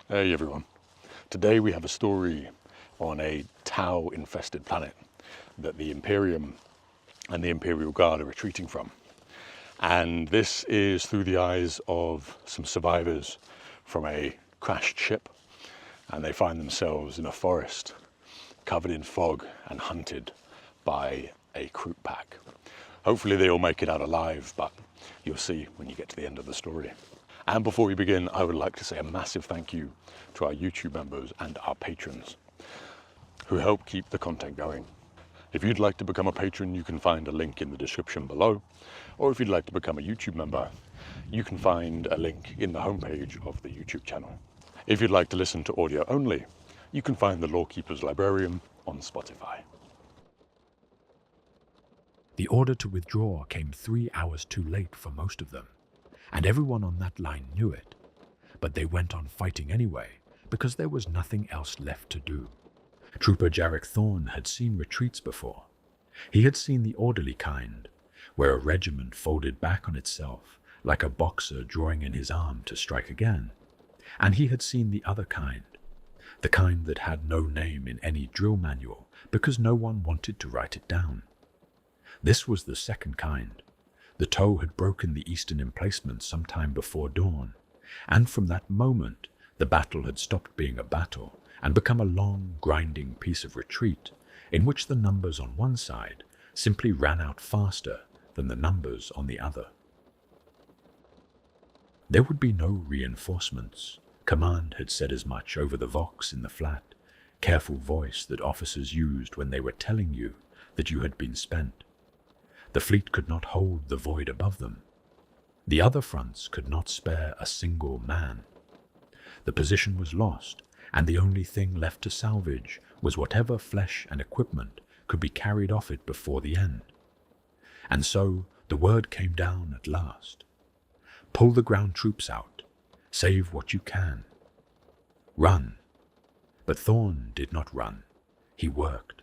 Hey everyone. Today we have a story on a T'au infested planet that the Imperium and the Imperial Guard are retreating from. And this is through the eyes of some survivors from a crashed ship, and they find themselves in a forest covered in fog and hunted by a Kroot pack. Hopefully they all make it out alive, but you'll see when you get to the end of the story. And before we begin, I would like to say a massive thank you to our YouTube members and our patrons who help keep the content going. If you'd like to become a patron, you can find a link in the description below. Or if you'd like to become a YouTube member, you can find a link in the homepage of the YouTube channel. If you'd like to listen to audio only, you can find the Lawkeeper's Librarian on Spotify. The order to withdraw came 3 hours too late for most of them, and everyone on that line knew it. But they went on fighting anyway, because there was nothing else left to do. Trooper Jarek Thorne had seen retreats before. He had seen the orderly kind, where a regiment folded back on itself, like a boxer drawing in his arm to strike again. And he had seen the other kind, the kind that had no name in any drill manual, because no one wanted to write it down. This was the second kind. The T'au had broken the eastern emplacement sometime before dawn, and from that moment the battle had stopped being a battle and become a long, grinding piece of retreat in which the numbers on one side simply ran out faster than the numbers on the other. There would be no reinforcements. Command had said as much over the vox in the flat, careful voice that officers used when they were telling you that you had been spent. The fleet could not hold the void above them. The other fronts could not spare a single man. The position was lost, and the only thing left to salvage was whatever flesh and equipment could be carried off it before the end. And so the word came down at last. Pull the ground troops out. Save what you can. Run. But Thorne did not run. He worked.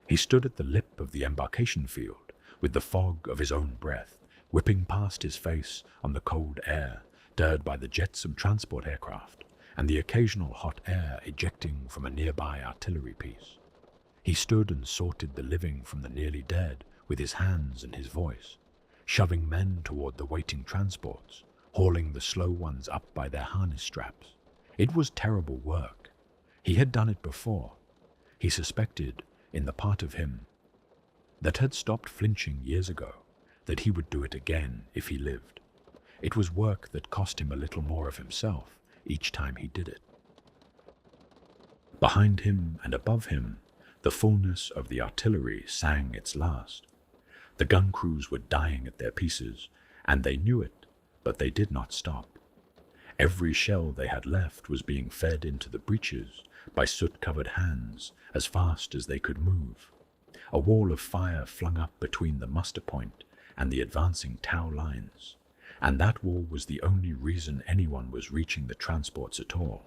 He stood at the lip of the embarkation field, with the fog of his own breath whipping past his face on the cold air, stirred by the jets of transport aircraft, and the occasional hot air ejecting from a nearby artillery piece. He stood and sorted the living from the nearly dead with his hands and his voice, shoving men toward the waiting transports, hauling the slow ones up by their harness straps. It was terrible work. He had done it before. He suspected, in the part of him that had stopped flinching years ago, that he would do it again if he lived. It was work that cost him a little more of himself each time he did it. Behind him and above him, the fullness of the artillery sang its last. The gun crews were dying at their pieces, and they knew it, but they did not stop. Every shell they had left was being fed into the breaches by soot-covered hands as fast as they could move. A wall of fire flung up between the muster point and the advancing T'au lines, and that wall was the only reason anyone was reaching the transports at all.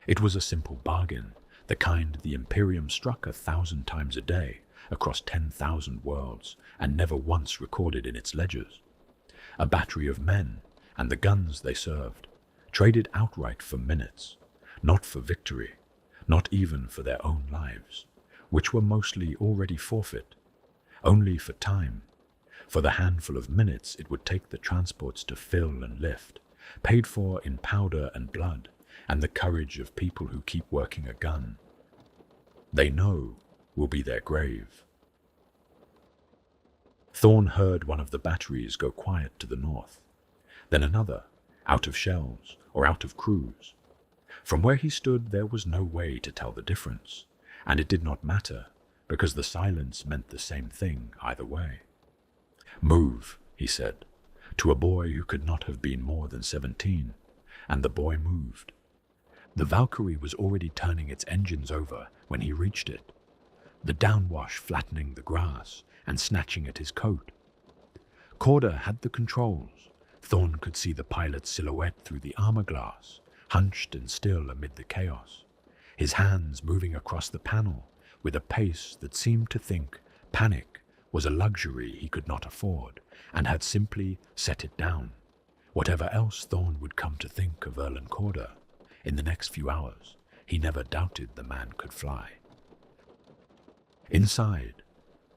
It was a simple bargain, the kind the Imperium struck 1,000 times a day across 10,000 worlds and never once recorded in its ledgers. A battery of men and the guns they served, traded outright for minutes, not for victory, not even for their own lives, which were mostly already forfeit, only for time, for the handful of minutes it would take the transports to fill and lift, paid for in powder and blood, and the courage of people who keep working a gun. They know will be their grave. Thorne heard one of the batteries go quiet to the north, then another, out of shells or out of crews. From where he stood there was no way to tell the difference, and it did not matter, because the silence meant the same thing either way. "Move," he said, to a boy who could not have been more than 17, and the boy moved. The Valkyrie was already turning its engines over when he reached it, the downwash flattening the grass and snatching at his coat. Corder had the controls. Thorne could see the pilot's silhouette through the armor glass, hunched and still amid the chaos, his hands moving across the panel with a pace that seemed to think panic was a luxury he could not afford and had simply set it down, Whatever else Thorn would come to think of Erlen Corder, in the next few hours, he never doubted the man could fly. Inside,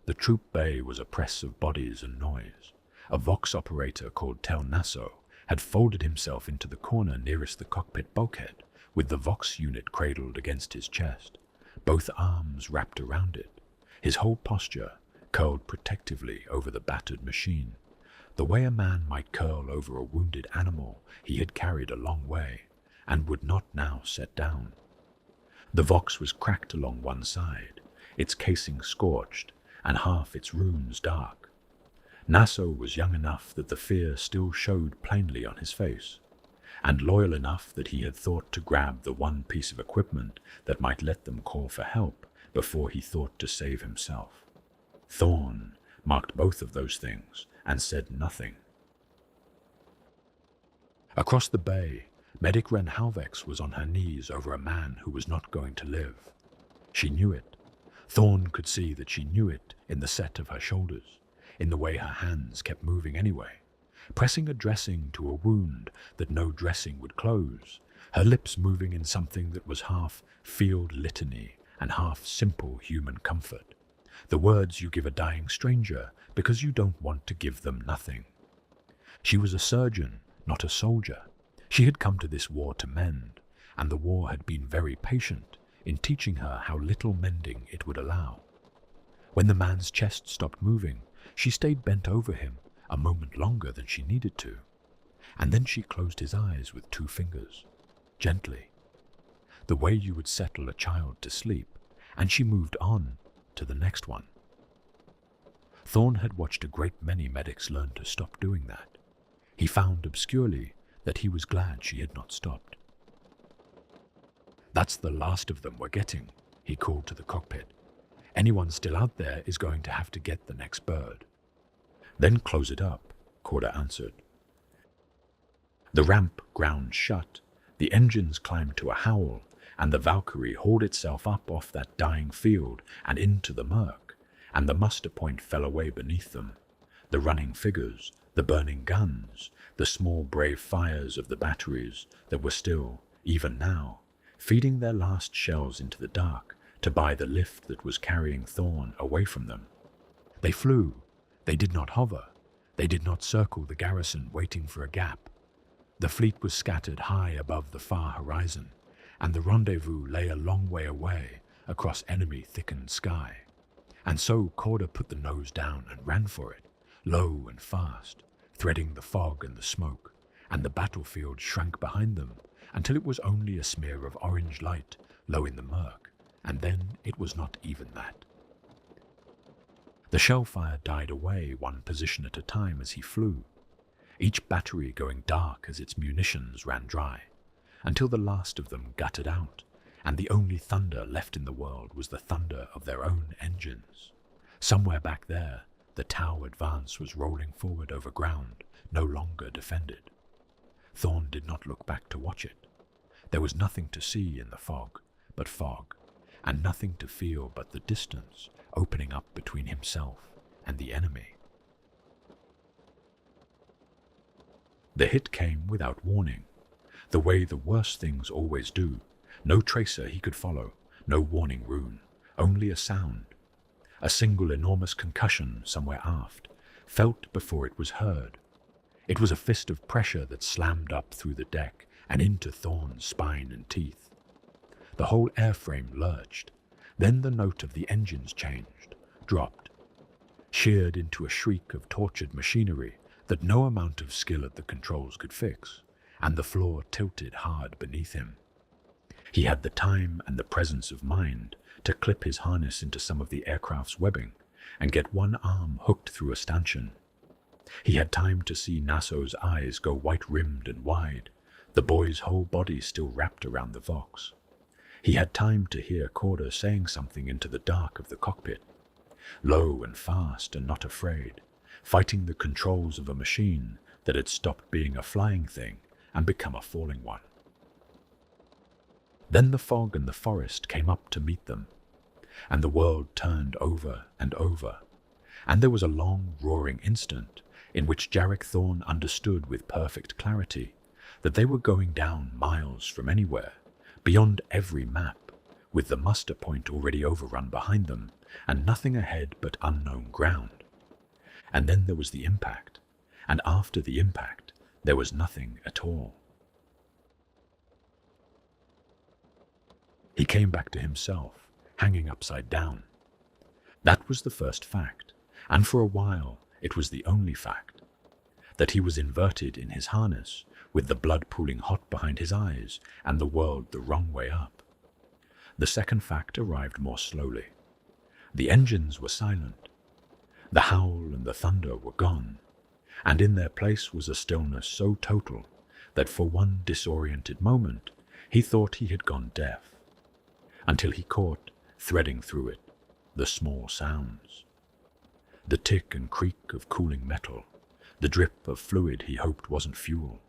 the troop bay was a press of bodies and noise. A Vox operator called T'au had folded himself into the corner nearest the cockpit bulkhead, with the Vox unit cradled against his chest, both arms wrapped around it, his whole posture curled protectively over the battered machine, the way a man might curl over a wounded animal he had carried a long way and would not now set down. The Vox was cracked along one side, its casing scorched, and half its runes dark. Nassau was young enough that the fear still showed plainly on his face, and loyal enough that he had thought to grab the one piece of equipment that might let them call for help before he thought to save himself. Thorn marked both of those things and said nothing. Across the bay, Medic Ren Halvex was on her knees over a man who was not going to live. She knew it. Thorn could see that she knew it in the set of her shoulders, in the way her hands kept moving anyway, pressing a dressing to a wound that no dressing would close, her lips moving in something that was half field litany and half simple human comfort, the words you give a dying stranger because you don't want to give them nothing. She was a surgeon, not a soldier. She had come to this war to mend, and the war had been very patient in teaching her how little mending it would allow. When the man's chest stopped moving, she stayed bent over him a moment longer than she needed to, and then she closed his eyes with 2 fingers, gently, the way you would settle a child to sleep, and she moved on to the next one. Thorn had watched a great many medics learn to stop doing that. He found obscurely that he was glad she had not stopped. "That's the last of them we're getting," he called to the cockpit. "Anyone still out there is going to have to get the next bird." "Then close it up," Corder answered. The ramp ground shut, the engines climbed to a howl, and the Valkyrie hauled itself up off that dying field and into the murk, and the muster point fell away beneath them. The running figures, the burning guns, the small brave fires of the batteries that were still, even now, feeding their last shells into the dark to buy the lift that was carrying Thorn away from them. They flew. They did not hover. They did not circle the garrison waiting for a gap. The fleet was scattered high above the far horizon, and the rendezvous lay a long way away across enemy-thickened sky. And so Corder put the nose down and ran for it, low and fast, threading the fog and the smoke, and the battlefield shrank behind them until it was only a smear of orange light low in the murk, and then it was not even that. The shell fire died away one position at a time as he flew, each battery going dark as its munitions ran dry, until the last of them gutted out, and the only thunder left in the world was the thunder of their own engines. Somewhere back there, the T'au advance was rolling forward over ground, no longer defended. Thorn did not look back to watch it. There was nothing to see in the fog, and nothing to feel but the distance opening up between himself and the enemy. The hit came without warning, the way the worst things always do. No tracer he could follow, no warning rune, only a sound. A single enormous concussion somewhere aft, felt before it was heard. It was a fist of pressure that slammed up through the deck and into Thorn's spine and teeth. The whole airframe lurched. Then the note of the engines changed, dropped, sheared into a shriek of tortured machinery that no amount of skill at the controls could fix, and the floor tilted hard beneath him. He had the time and the presence of mind to clip his harness into some of the aircraft's webbing and get one arm hooked through a stanchion. He had time to see Nassau's eyes go white-rimmed and wide, the boy's whole body still wrapped around the Vox. He had time to hear Corder saying something into the dark of the cockpit, low and fast and not afraid, fighting the controls of a machine that had stopped being a flying thing and become a falling one. Then the fog and the forest came up to meet them, and the world turned over and over, and there was a long roaring instant in which Jarek Thorn understood with perfect clarity that they were going down miles from anywhere, beyond every map, with the muster point already overrun behind them, and nothing ahead but unknown ground. And then there was the impact, and after the impact, there was nothing at all. He came back to himself, hanging upside down. That was the first fact, and for a while it was the only fact. That he was inverted in his harness, with the blood pooling hot behind his eyes and the world the wrong way up. The second fact arrived more slowly. The engines were silent. The howl and the thunder were gone, and in their place was a stillness so total that for one disoriented moment he thought he had gone deaf, until he caught, threading through it, the small sounds. The tick and creak of cooling metal, the drip of fluid he hoped wasn't fuel,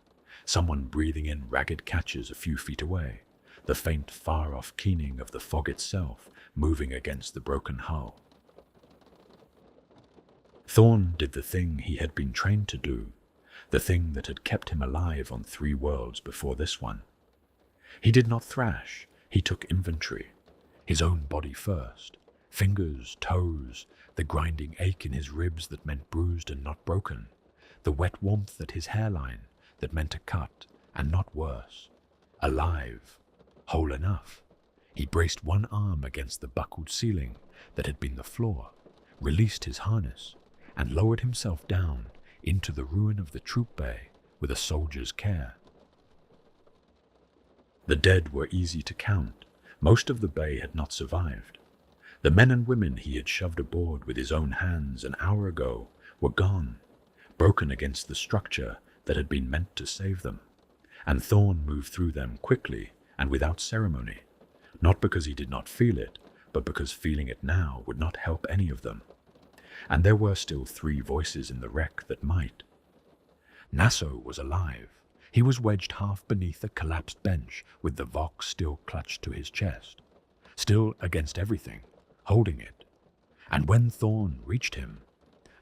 someone breathing in ragged catches a few feet away, the faint far-off keening of the fog itself moving against the broken hull. Thorn did the thing he had been trained to do, the thing that had kept him alive on 3 worlds before this one. He did not thrash, he took inventory, his own body first, fingers, toes, the grinding ache in his ribs that meant bruised and not broken, the wet warmth at his hairline that meant a cut and not worse, alive, whole enough. He braced one arm against the buckled ceiling that had been the floor, released his harness, and lowered himself down into the ruin of the troop bay with a soldier's care. The dead were easy to count. Most of the bay had not survived. The men and women he had shoved aboard with his own hands an hour ago were gone, broken against the structure that had been meant to save them, and Thorn moved through them quickly and without ceremony, not because he did not feel it, but because feeling it now would not help any of them. And there were still 3 voices in the wreck that might. Nasso was alive. He was wedged half beneath a collapsed bench with the Vox still clutched to his chest, still against everything, holding it. And when Thorn reached him,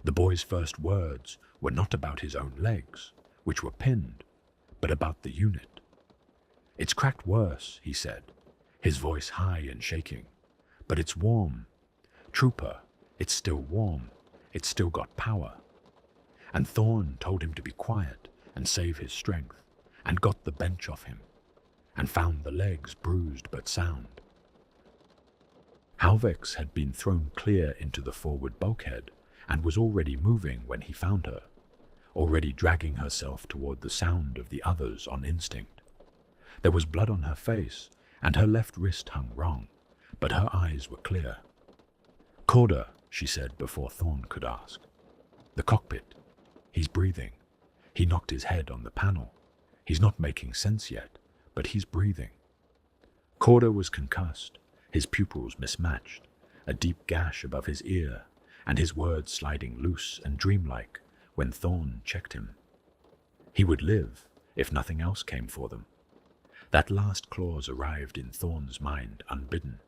the boy's first words were not about his own legs, which were pinned, but about the unit. "It's cracked worse," he said, his voice high and shaking, "but it's warm. Trooper, it's still warm. It's still got power." And Thorn told him to be quiet and save his strength, and got the bench off him, and found the legs bruised but sound. Halvex had been thrown clear into the forward bulkhead, and was already moving when he found her, already dragging herself toward the sound of the others on instinct. There was blood on her face, and her left wrist hung wrong, but her eyes were clear. "Corda," she said before Thorn could ask. "The cockpit. He's breathing. He knocked his head on the panel. He's not making sense yet, but he's breathing." Corda was concussed, his pupils mismatched, a deep gash above his ear, and his words sliding loose and dreamlike when Thorn checked him. He would live if nothing else came for them. That last clause arrived in Thorn's mind unbidden,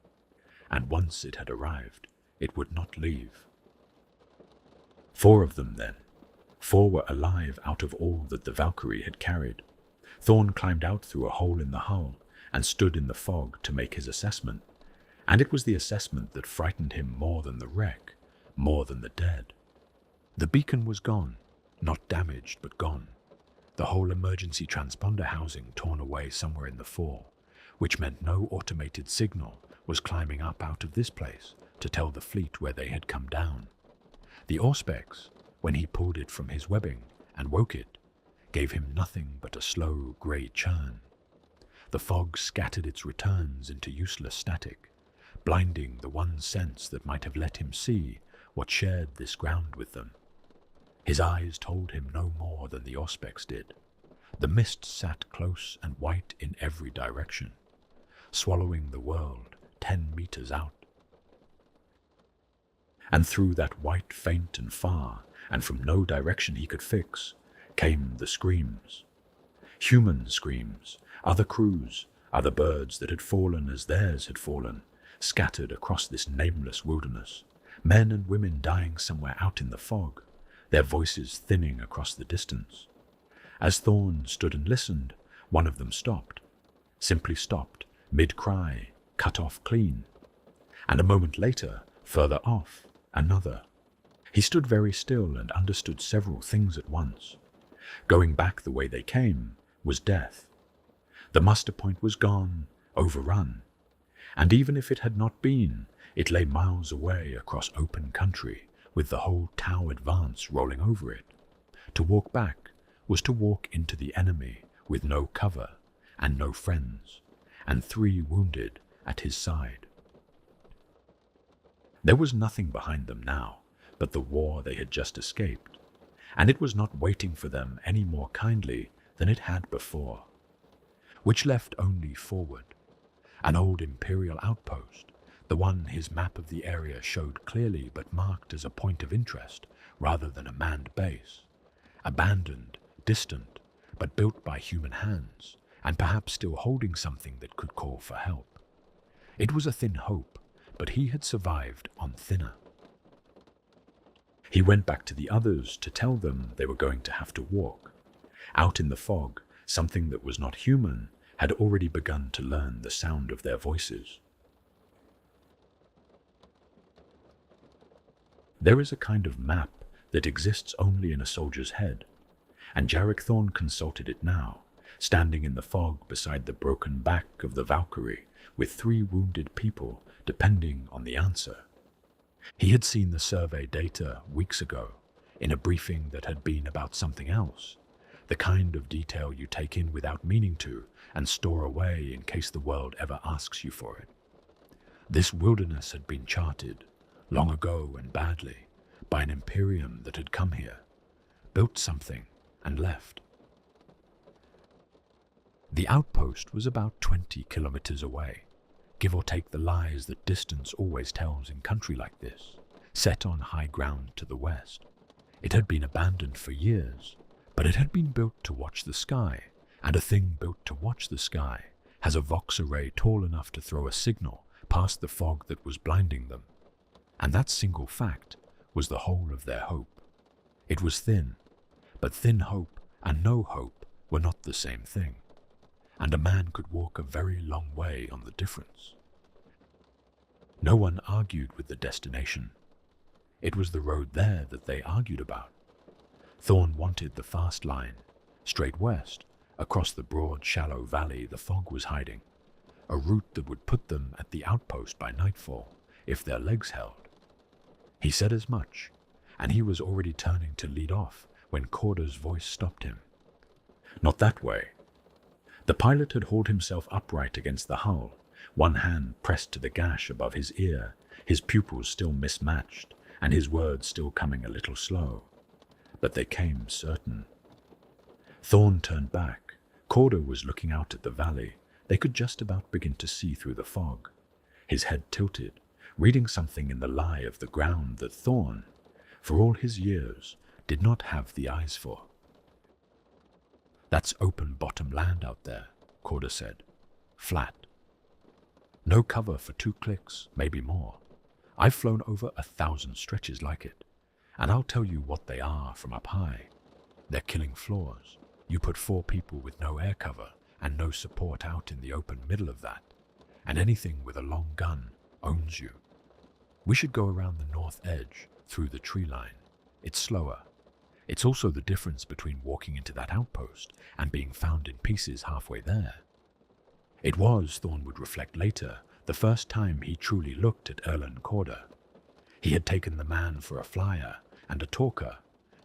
and once it had arrived, it would not leave. 4 of them, then. 4 were alive out of all that the Valkyrie had carried. Thorn climbed out through a hole in the hull and stood in the fog to make his assessment, and it was the assessment that frightened him more than the wreck, more than the dead. The beacon was gone, not damaged but gone. The whole emergency transponder housing torn away somewhere in the fore, which meant no automated signal was climbing up out of this place to tell the fleet where they had come down. The Auspex, when he pulled it from his webbing and woke it, gave him nothing but a slow grey churn. The fog scattered its returns into useless static, blinding the one sense that might have let him see what shared this ground with them. His eyes told him no more than the Auspex did. The mist sat close and white in every direction, swallowing the world 10 meters out. And through that white faint and far, and from no direction he could fix, came the screams. Human screams, other crews, other birds that had fallen as theirs had fallen, scattered across this nameless wilderness, men and women dying somewhere out in the fog, their voices thinning across the distance. As Thorn stood and listened, one of them stopped, simply stopped, mid-cry, cut off clean. And a moment later, further off, another. He stood very still and understood several things at once. Going back the way they came was death. The muster point was gone, overrun. And even if it had not been, it lay miles away across open country, with the whole T'au advance rolling over it. To walk back was to walk into the enemy with no cover and no friends, and 3 wounded at his side. There was nothing behind them now but the war they had just escaped, and it was not waiting for them any more kindly than it had before, which left only forward. An old imperial outpost, the one his map of the area showed clearly but marked as a point of interest rather than a manned base. Abandoned, distant, but built by human hands, and perhaps still holding something that could call for help. It was a thin hope, but he had survived on thinner. He went back to the others to tell them they were going to have to walk. Out in the fog, something that was not human had already begun to learn the sound of their voices. There is a kind of map that exists only in a soldier's head, and Jarek Thorn consulted it now, standing in the fog beside the broken back of the Valkyrie with 3 wounded people depending on the answer. He had seen the survey data weeks ago, in a briefing that had been about something else, the kind of detail you take in without meaning to and store away in case the world ever asks you for it. This wilderness had been charted, long ago and badly, by an imperium that had come here, built something, and left. The outpost was about 20 kilometers away, give or take the lies that distance always tells in country like this, set on high ground to the west. It had been abandoned for years, but it had been built to watch the sky, and a thing built to watch the sky has a Vox array tall enough to throw a signal past the fog that was blinding them. And that single fact was the whole of their hope. It was thin, but thin hope and no hope were not the same thing, and a man could walk a very long way on the difference. No one argued with the destination. It was the road there that they argued about. Thorn wanted the fast line, straight west, across the broad, shallow valley the fog was hiding, a route that would put them at the outpost by nightfall, if their legs held. He said as much, and he was already turning to lead off when Corder's voice stopped him. Not that way. The pilot had hauled himself upright against the hull, one hand pressed to the gash above his ear, his pupils still mismatched, and his words still coming a little slow. But they came certain. Thorn turned back. Corder was looking out at the valley. They could just about begin to see through the fog. His head tilted, reading something in the lie of the ground that Thorn, for all his years, did not have the eyes for. "That's open bottom land out there," Corder said. "Flat. No cover for 2 clicks, maybe more. I've flown over 1,000 stretches like it, and I'll tell you what they are from up high. They're killing floors. You put 4 people with no air cover and no support out in the open middle of that, and anything with a long gun owns you. We should go around the north edge, through the tree line. It's slower. It's also the difference between walking into that outpost and being found in pieces halfway there. It was, Thorn would reflect later, the first time he truly looked at Erlen Corder. He had taken the man for a flyer and a talker,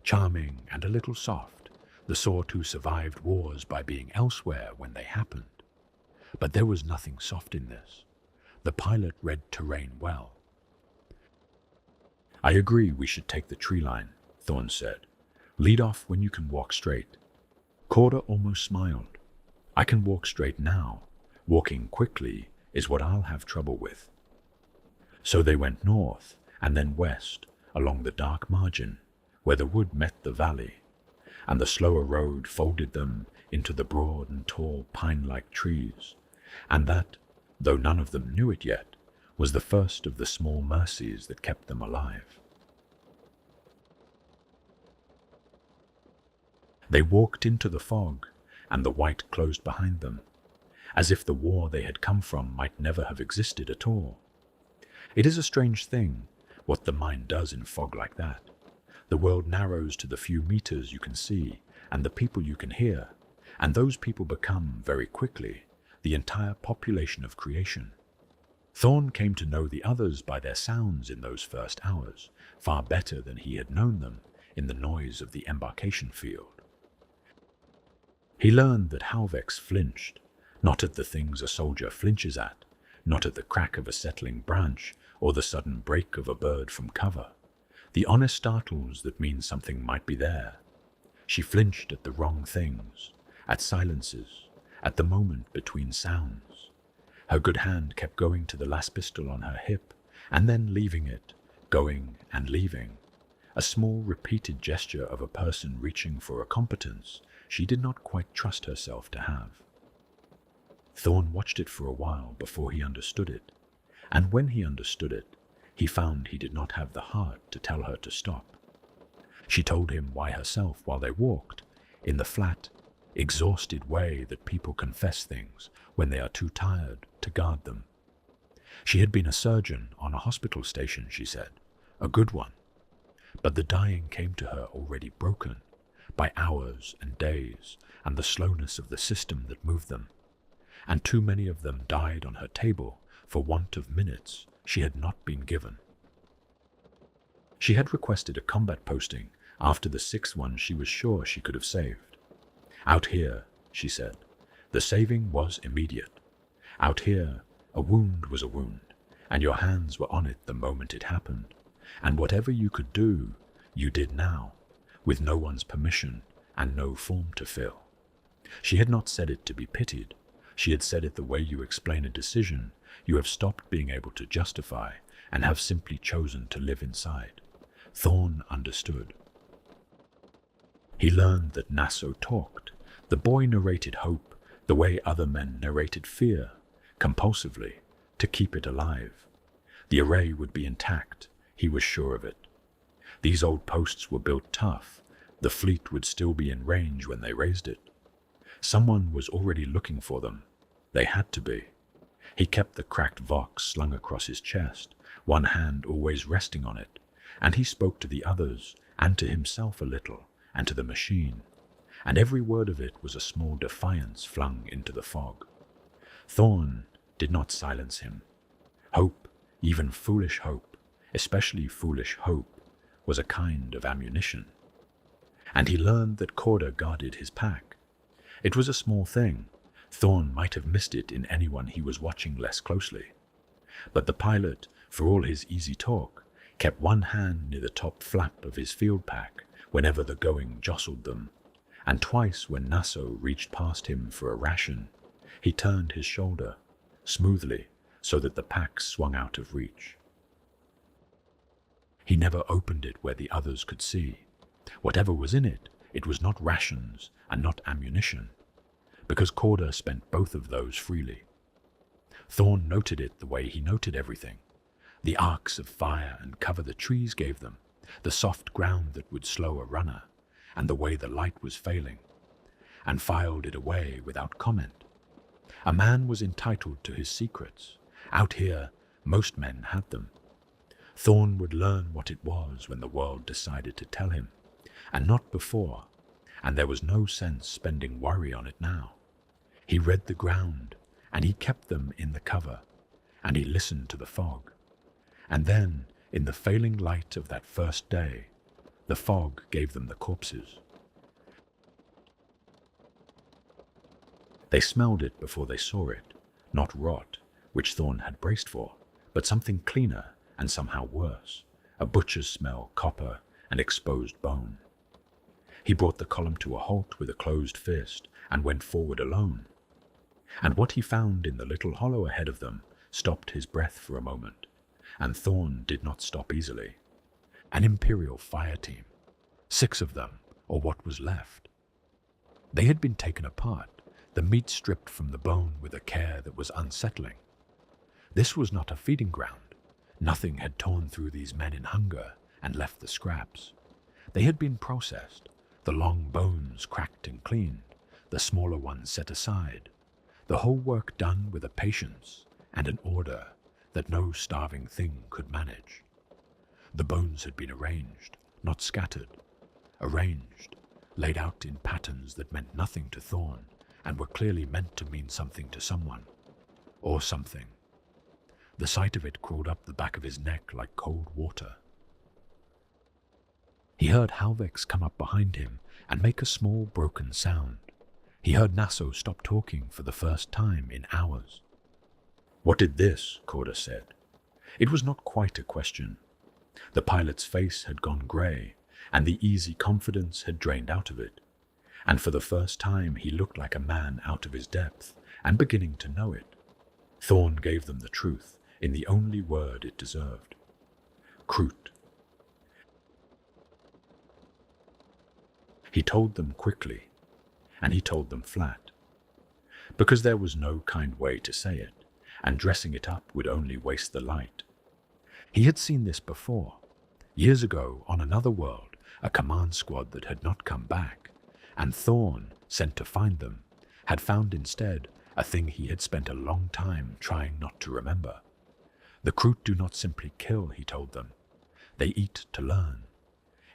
charming and a little soft, the sort who survived wars by being elsewhere when they happened. But there was nothing soft in this. The pilot read terrain well. "I agree we should take the tree line," Thorn said. "Lead off when you can walk straight." Corder almost smiled. "I can walk straight now. Walking quickly is what I'll have trouble with." So they went north and then west along the dark margin where the wood met the valley, and the slower road folded them into the broad and tall pine-like trees, and that, though none of them knew it yet, was the first of the small mercies that kept them alive. They walked into the fog, and the white closed behind them, as if the war they had come from might never have existed at all. It is a strange thing, what the mind does in fog like that. The world narrows to the few meters you can see, and the people you can hear, and those people become, very quickly, the entire population of creation. Thorn came to know the others by their sounds in those first hours, far better than he had known them in the noise of the embarkation field. He learned that Halvex flinched, not at the things a soldier flinches at, not at the crack of a settling branch or the sudden break of a bird from cover, the honest startles that mean something might be there. She flinched at the wrong things, at silences, at the moment between sounds. Her good hand kept going to the last pistol on her hip, and then leaving it, going and leaving. A small repeated gesture of a person reaching for a competence she did not quite trust herself to have. Thorn watched it for a while before he understood it, and when he understood it, he found he did not have the heart to tell her to stop. She told him why herself while they walked, in the flat, exhausted way that people confess things when they are too tired to guard them. She had been a surgeon on a hospital station, she said, a good one, but the dying came to her already broken by hours and days and the slowness of the system that moved them, and too many of them died on her table for want of minutes she had not been given. She had requested a combat posting after the 6th one she was sure she could have saved. Out here, she said, the saving was immediate. Out here, a wound was a wound, and your hands were on it the moment it happened, and whatever you could do, you did now, with no one's permission and no form to fill. She had not said it to be pitied. She had said it the way you explain a decision you have stopped being able to justify and have simply chosen to live inside. Thorn understood. He learned that Nasso talked. The boy narrated hope the way other men narrated fear, compulsively, to keep it alive. The array would be intact, he was sure of it. These old posts were built tough. The fleet would still be in range when they raised it. Someone was already looking for them. They had to be. He kept the cracked vox slung across his chest, one hand always resting on it, and he spoke to the others, and to himself a little, and to the machine, and every word of it was a small defiance flung into the fog. Thorn did not silence him. Hope, even foolish hope, especially foolish hope, was a kind of ammunition. And he learned that Corda guarded his pack. It was a small thing. Thorn might have missed it in anyone he was watching less closely. But the pilot, for all his easy talk, kept one hand near the top flap of his field pack whenever the going jostled them, and twice when Nasso reached past him for a ration, he turned his shoulder, smoothly, so that the pack swung out of reach. He never opened it where the others could see. Whatever was in it, it was not rations and not ammunition, because Corda spent both of those freely. Thorn noted it the way he noted everything, the arcs of fire and cover the trees gave them, the soft ground that would slow a runner, and the way the light was failing, and filed it away without comment. A man was entitled to his secrets. Out here, most men had them. Thorn would learn what it was when the world decided to tell him, and not before, and there was no sense spending worry on it now. He read the ground, and he kept them in the cover, and he listened to the fog. And then, in the failing light of that first day, the fog gave them the corpses. They smelled it before they saw it, not rot, which Thorn had braced for, but something cleaner and somehow worse, a butcher's smell, copper, and exposed bone. He brought the column to a halt with a closed fist and went forward alone. And what he found in the little hollow ahead of them stopped his breath for a moment, and Thorn did not stop easily. An imperial fire team, 6 of them, or what was left. They had been taken apart, the meat stripped from the bone with a care that was unsettling. This was not a feeding ground. Nothing had torn through these men in hunger and left the scraps. They had been processed, The long bones cracked and cleaned, the smaller ones set aside, the whole work done with a patience and an order that no starving thing could manage. The bones had been arranged, not scattered. Arranged, laid out in patterns that meant nothing to Thorn and were clearly meant to mean something to someone, or something. The sight of it crawled up the back of his neck like cold water. He heard Halvex come up behind him and make a small broken sound. He heard Nasso stop talking for the first time in hours. "What did this?" Korda said. It was not quite a question. The pilot's face had gone grey, and the easy confidence had drained out of it. And for the first time he looked like a man out of his depth, and beginning to know it. Thorn gave them the truth, in the only word it deserved. Kroot. He told them quickly, and he told them flat, because there was no kind way to say it, and dressing it up would only waste the light. He had seen this before, years ago on another world, a command squad that had not come back, and Thorn, sent to find them, had found instead a thing he had spent a long time trying not to remember. The Kroot do not simply kill, he told them. They eat to learn.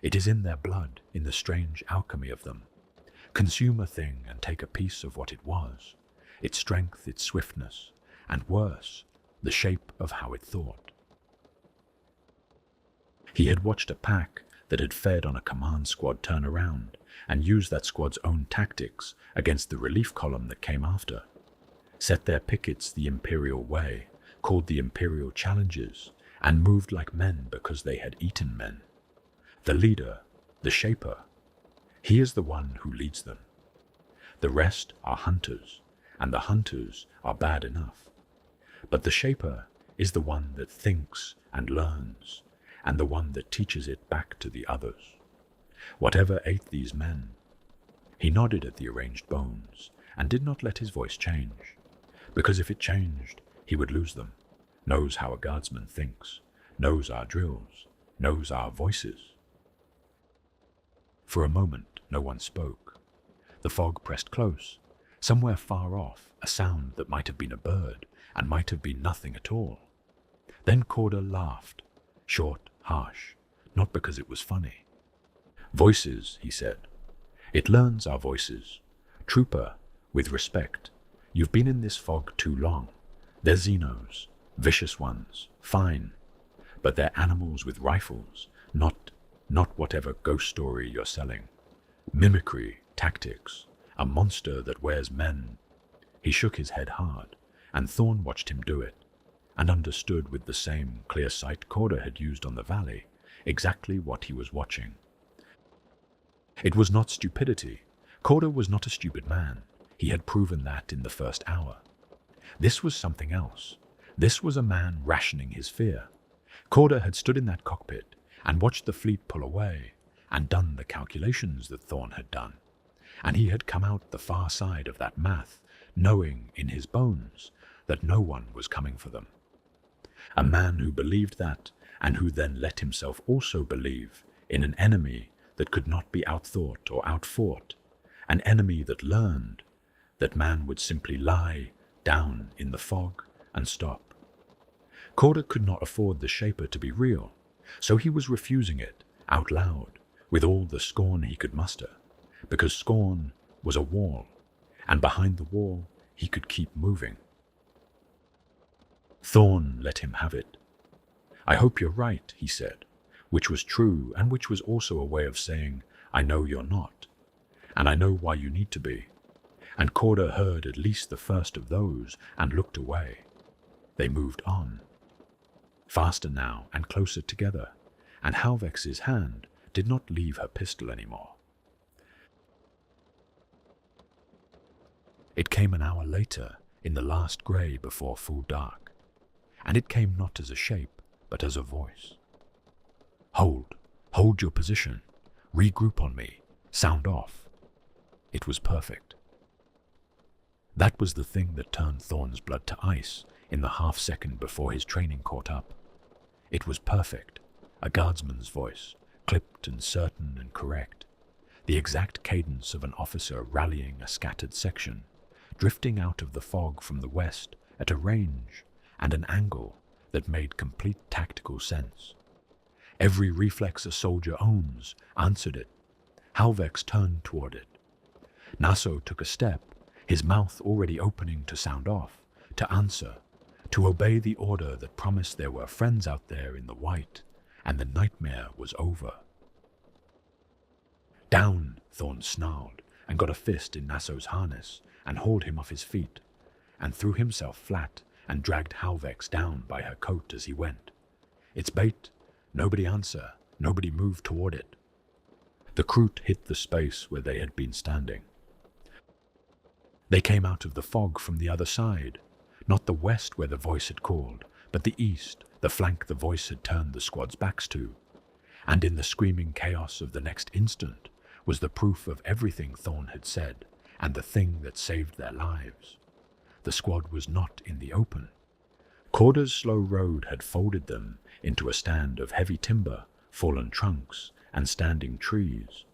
It is in their blood, in the strange alchemy of them. Consume a thing and take a piece of what it was, its strength, its swiftness, and worse, the shape of how it thought. He had watched a pack that had fed on a command squad turn around and use that squad's own tactics against the relief column that came after. Set their pickets the imperial way, called the imperial challenges, and moved like men because they had eaten men. The leader, the shaper, he is the one who leads them. The rest are hunters, and the hunters are bad enough. But the shaper is the one that thinks and learns, and the one that teaches it back to the others. Whatever ate these men, he nodded at the arranged bones, and did not let his voice change, because if it changed, he would lose them. Knows how a guardsman thinks, knows our drills, knows our voices. For a moment, no one spoke. The fog pressed close. Somewhere far off, a sound that might have been a bird, and might have been nothing at all. Then Korda laughed, short, harsh, not because it was funny. "Voices," he said. "It learns our voices. Trooper, with respect, you've been in this fog too long. They're Xenos, vicious ones, fine. But they're animals with rifles, not whatever ghost story you're selling. Mimicry, tactics, a monster that wears men." He shook his head hard, and Thorn watched him do it, and understood with the same clear sight Korda had used on the valley exactly what he was watching. It was not stupidity. Korda was not a stupid man. He had proven that in the first hour. This was something else. This was a man rationing his fear. Korda had stood in that cockpit and watched the fleet pull away and done the calculations that Thorn had done. And he had come out the far side of that math, knowing in his bones that no one was coming for them. A man who believed that, and who then let himself also believe in an enemy that could not be outthought or outfought, an enemy that learned that man would simply lie down in the fog and stop. Korda could not afford the Shaper to be real, so he was refusing it out loud with all the scorn he could muster, because scorn was a wall, and behind the wall he could keep moving. Thorn let him have it. "I hope you're right," he said, which was true and which was also a way of saying, "I know you're not, and I know why you need to be." And Korda heard at least the first of those and looked away. They moved on, faster now and closer together, and Halvex's hand did not leave her pistol anymore. It came an hour later, in the last grey before full dark, and it came not as a shape, but as a voice. Hold your position, regroup on me, sound off." It was perfect. That was the thing that turned Thorn's blood to ice in the half-second before his training caught up. It was perfect, a guardsman's voice, clipped and certain and correct. the exact cadence of an officer rallying a scattered section, drifting out of the fog from the west at a range and an angle that made complete tactical sense. Every reflex a soldier owns answered it. Halvex turned toward it. Naso took a step, his mouth already opening to sound off, to answer, to obey the order that promised there were friends out there in the white, and the nightmare was over. Down, Thorn snarled, and got a fist in Naso's harness, and hauled him off his feet, and threw himself flat, and dragged Halvex down by her coat as he went. Its bait, nobody answer, nobody moved toward it. The Kroot hit the space where they had been standing. They came out of the fog from the other side, not the west where the voice had called, but the east, the flank the voice had turned the squad's backs to. And in the screaming chaos of the next instant was the proof of everything Thorn had said, and the thing that saved their lives. The squad was not in the open. Corda's slow road had folded them into a stand of heavy timber, fallen trunks, and standing trees,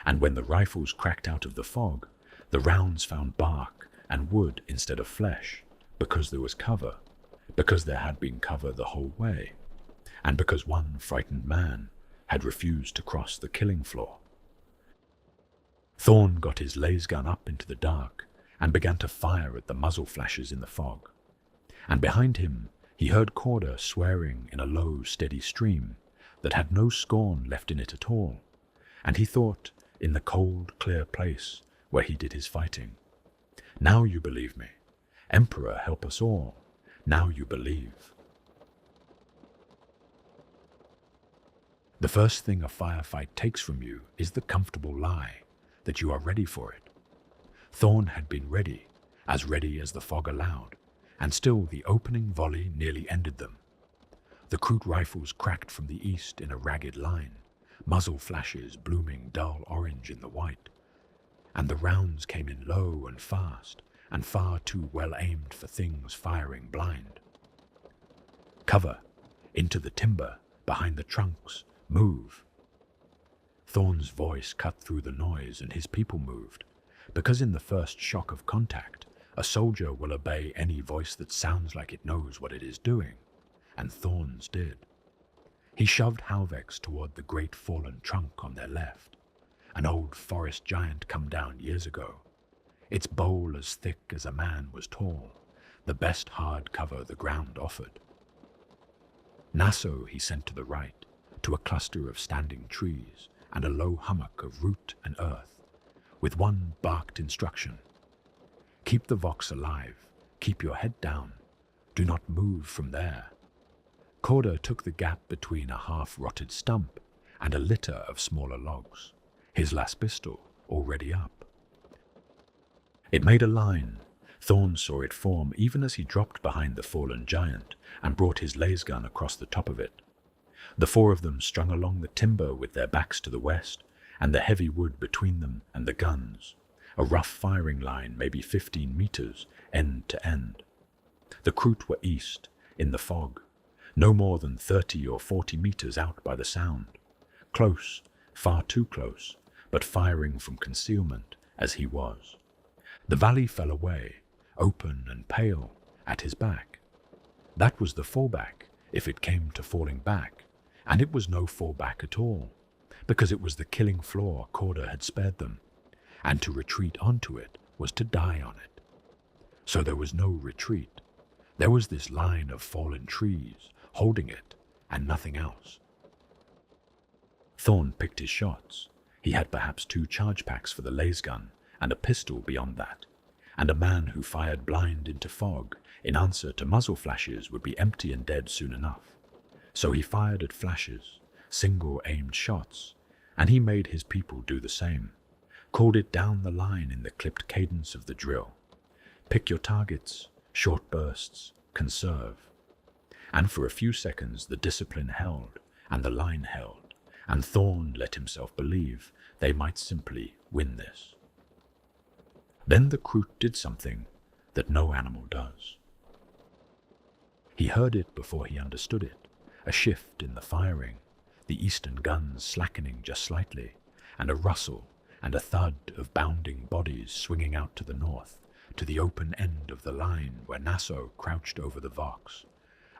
and when the rifles cracked out of the fog, the rounds found bark and wood instead of flesh, because there was cover, because there had been cover the whole way, and because one frightened man had refused to cross the killing floor. Thorn got his laser gun up into the dark and began to fire at the muzzle flashes in the fog, and behind him he heard Corda swearing in a low, steady stream that had no scorn left in it at all, and he thought, in the cold, clear place where he did his fighting, "Now you believe me. Emperor, help us all. Now you believe." The first thing a firefight takes from you is the comfortable lie that you are ready for it. Thorn had been ready as the fog allowed, and still the opening volley nearly ended them. The Kroot rifles cracked from the east in a ragged line, muzzle flashes blooming dull orange in the white, and the rounds came in low and far too well aimed for things firing blind. "Cover! Into the timber, behind the trunks! Move!" Thorn's voice cut through the noise and his people moved, because in the first shock of contact, a soldier will obey any voice that sounds like it knows what it is doing, and Thorn's did. He shoved Halvex toward the great fallen trunk on their left, an old forest giant come down years ago, its bole as thick as a man was tall, the best hard cover the ground offered. Naso he sent to the right, to a cluster of standing trees and a low hummock of root and earth, with one barked instruction: "Keep the Vox alive, keep your head down, do not move from there." Corda took the gap between a half-rotted stump and a litter of smaller logs, his last pistol already up. It made a line. Thorn saw it form even as he dropped behind the fallen giant and brought his laser gun across the top of it. The four of them strung along the timber with their backs to the west and the heavy wood between them and the guns, a rough firing line maybe 15 meters end to end. The Kroot were east, in the fog, no more than 30 or 40 meters out by the sound, close, far too close, but firing from concealment as he was. The valley fell away, open and pale, at his back. That was the fallback, if it came to falling back, and it was no fallback at all, because it was the killing floor Corda had spared them, and to retreat onto it was to die on it. So there was no retreat. There was this line of fallen trees, holding it, and nothing else. Thorn picked his shots. He had perhaps 2 charge packs for the laser gun, and a pistol beyond that, and a man who fired blind into fog in answer to muzzle flashes would be empty and dead soon enough. So he fired at flashes, single-aimed shots, and he made his people do the same, called it down the line in the clipped cadence of the drill. Pick your targets, short bursts, conserve. And for a few seconds the discipline held, and the line held, and Thorn let himself believe they might simply win this. Then the Kroot did something that no animal does. He heard it before he understood it, a shift in the firing, the eastern guns slackening just slightly, and a rustle, and a thud of bounding bodies swinging out to the north, to the open end of the line where Nassau crouched over the Vox.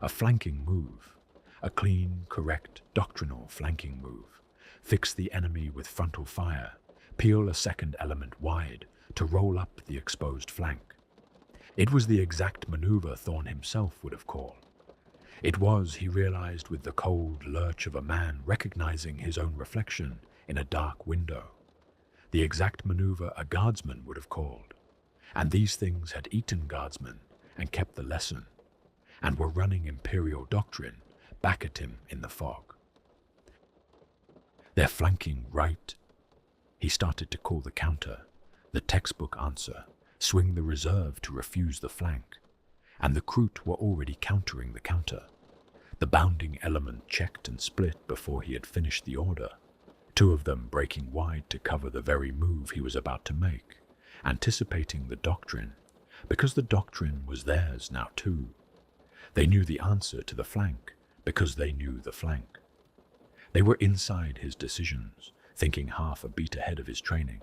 A flanking move, a clean, correct, doctrinal flanking move. Fix the enemy with frontal fire, peel a second element wide to roll up the exposed flank. It was the exact maneuver Thorn himself would have called. It was, he realized with the cold lurch of a man recognizing his own reflection in a dark window. The exact maneuver a guardsman would have called. And these things had eaten guardsmen and kept the lesson, and were running imperial doctrine back at him in the fog. They're flanking right. He started to call the counter, the textbook answer, swing the reserve to refuse the flank, and the Kroot were already countering the counter. The bounding element checked and split before he had finished the order, two of them breaking wide to cover the very move he was about to make, anticipating the doctrine, because the doctrine was theirs now too. They knew the answer to the flank, because they knew the flank. They were inside his decisions, thinking half a beat ahead of his training,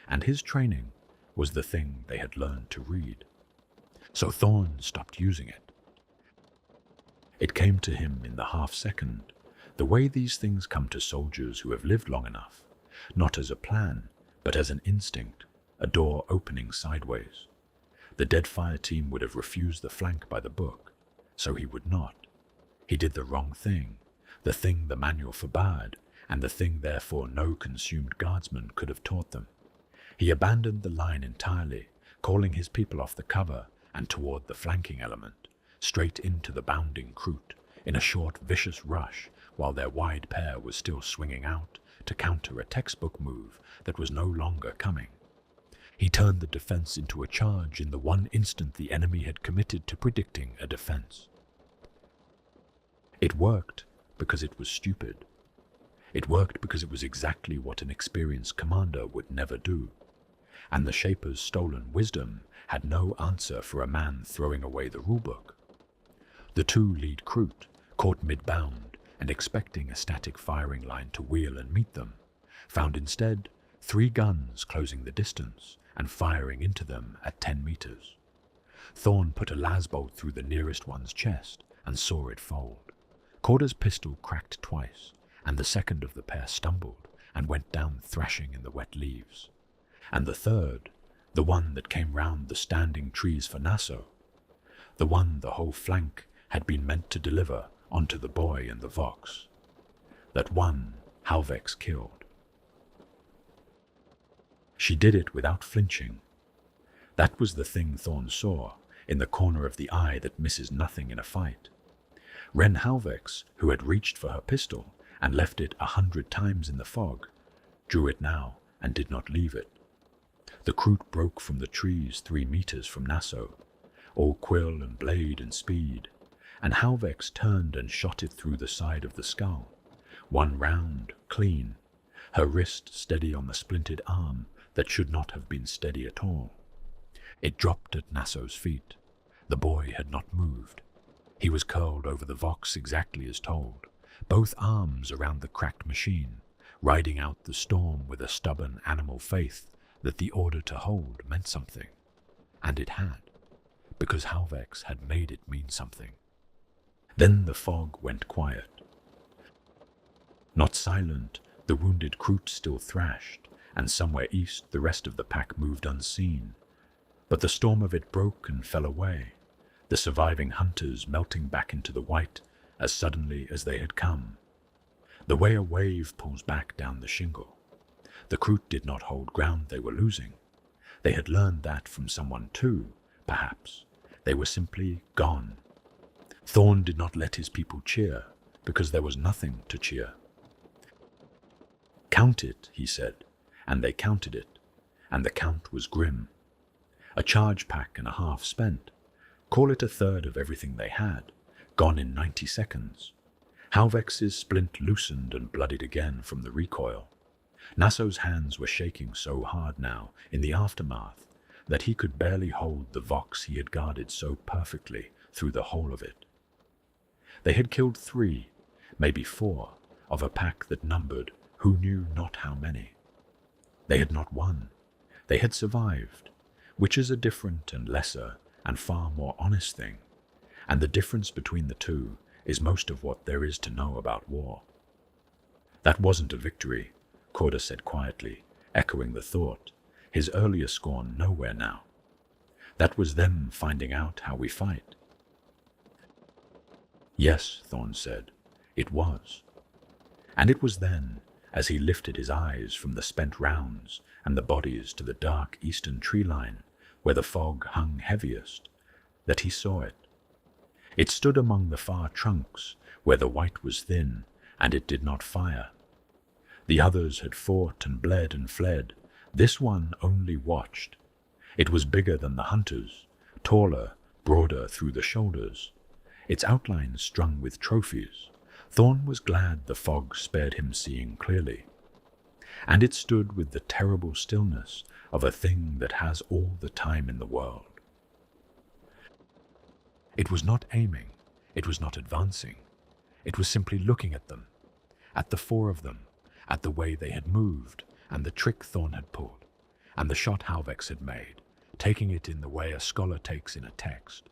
and his training was the thing they had learned to read. So Thorn stopped using it. It came to him in the half-second, the way these things come to soldiers who have lived long enough, not as a plan, but as an instinct, a door opening sideways. The Deadfire team would have refused the flank by the book, so he would not. He did the wrong thing, the thing the manual forbade, and the thing therefore no consumed guardsman could have taught them. He abandoned the line entirely, calling his people off the cover and toward the flanking element, straight into the bounding Kroot, in a short vicious rush while their wide pair was still swinging out to counter a textbook move that was no longer coming. He turned the defense into a charge in the one instant the enemy had committed to predicting a defense. It worked because it was stupid. It worked because it was exactly what an experienced commander would never do. And the Shaper's stolen wisdom had no answer for a man throwing away the rulebook. The two lead Kroot, caught mid-bound and expecting a static firing line to wheel and meet them, found instead 3 guns closing the distance and firing into them at 10 meters. Thorn put a lasbolt through the nearest one's chest and saw it fold. Corder's pistol cracked twice, and the second of the pair stumbled and went down thrashing in the wet leaves. And the third, the one that came round the standing trees for Nassau, the one the whole flank had been meant to deliver onto the boy and the Vox. That one Halvex killed. She did it without flinching. That was the thing Thorn saw in the corner of the eye that misses nothing in a fight. Ren Halvex, who had reached for her pistol and left it 100 times in the fog, drew it now and did not leave it. The Kroot broke from the trees 3 meters from Nassau, all quill and blade and speed, and Halvex turned and shot it through the side of the skull, one round, clean, her wrist steady on the splintered arm that should not have been steady at all. It dropped at Nassau's feet. The boy had not moved. He was curled over the Vox exactly as told, both arms around the cracked machine, riding out the storm with a stubborn animal faith that the order to hold meant something. And it had, because Halvex had made it mean something. Then the fog went quiet. Not silent, the wounded Kroot still thrashed, and somewhere east the rest of the pack moved unseen. But the storm of it broke and fell away, the surviving hunters melting back into the white as suddenly as they had come. The way a wave pulls back down the shingle. The Kroot did not hold ground they were losing. They had learned that from someone too, perhaps. They were simply gone. Thorn did not let his people cheer, because there was nothing to cheer. Count it, he said, and they counted it, and the count was grim. A charge pack and a half spent. Call it a third of everything they had, gone in 90 seconds. Halvex's splint loosened and bloodied again from the recoil. Nassau's hands were shaking so hard now in the aftermath that he could barely hold the Vox he had guarded so perfectly through the whole of it. They had killed 3, maybe 4, of a pack that numbered who knew not how many. They had not won. They had survived, which is a different and lesser and far more honest thing. And the difference between the two is most of what there is to know about war. That wasn't a victory, Corda said quietly, echoing the thought, his earlier scorn nowhere now. That was them finding out how we fight. Yes, Thorn said, it was. And it was then, as he lifted his eyes from the spent rounds and the bodies to the dark eastern tree line, where the fog hung heaviest, that he saw it. It stood among the far trunks, where the white was thin, and it did not fire. The others had fought and bled and fled. This one only watched. It was bigger than the hunters, taller, broader through the shoulders, its outlines strung with trophies. Thorn was glad the fog spared him seeing clearly. And it stood with the terrible stillness of a thing that has all the time in the world. It was not aiming, it was not advancing. It was simply looking at them, at the four of them, at the way they had moved, and the trick Thorn had pulled, and the shot Halvex had made, taking it in the way a scholar takes in a text.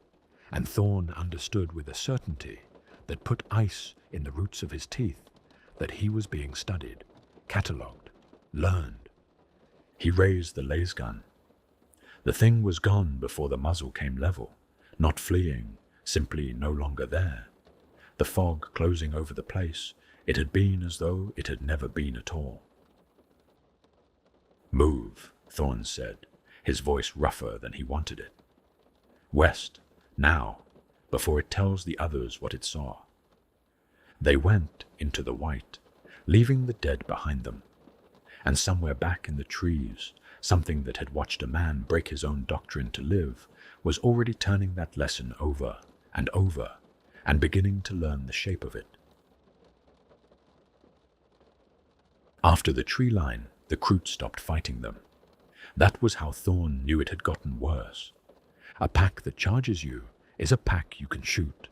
And Thorn understood with a certainty that put ice in the roots of his teeth that he was being studied, catalogued, learned. He raised the laser gun. The thing was gone before the muzzle came level, not fleeing, simply no longer there. The fog closing over the place, it had been as though it had never been at all. Move, Thorn said, his voice rougher than he wanted it. West, now, before it tells the others what it saw. They went into the white, leaving the dead behind them. And somewhere back in the trees, something that had watched a man break his own doctrine to live was already turning that lesson over, and beginning to learn the shape of it. After the tree line, the Kroot stopped fighting them. That was how Thorn knew it had gotten worse. A pack that charges you is a pack you can shoot.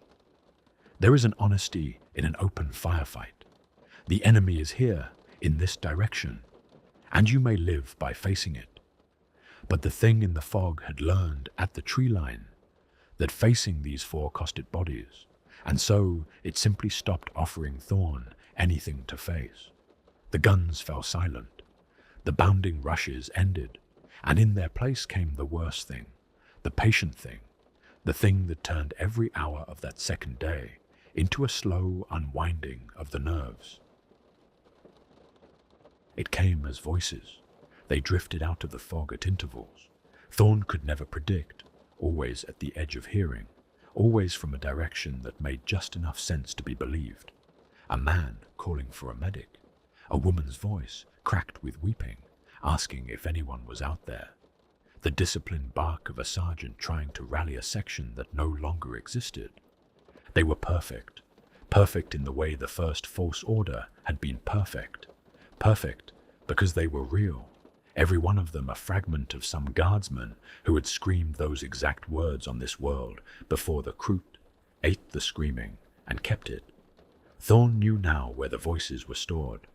There is an honesty in an open firefight. The enemy is here, in this direction, and you may live by facing it. But the thing in the fog had learned at the tree line that facing these four costed bodies, and so it simply stopped offering Thorn anything to face. The guns fell silent. The bounding rushes ended, and in their place came the worst thing, the patient thing, the thing that turned every hour of that second day into a slow unwinding of the nerves. It came as voices. They drifted out of the fog at intervals. Thorn could never predict, always at the edge of hearing, always from a direction that made just enough sense to be believed. A man calling for a medic, a woman's voice cracked with weeping, asking if anyone was out there, the disciplined bark of a sergeant trying to rally a section that no longer existed. They were perfect, perfect in the way the first false order had been perfect, perfect because they were real, every one of them a fragment of some guardsman who had screamed those exact words on this world before the Kroot ate the screaming and kept it. Thorn knew now where the voices were stored.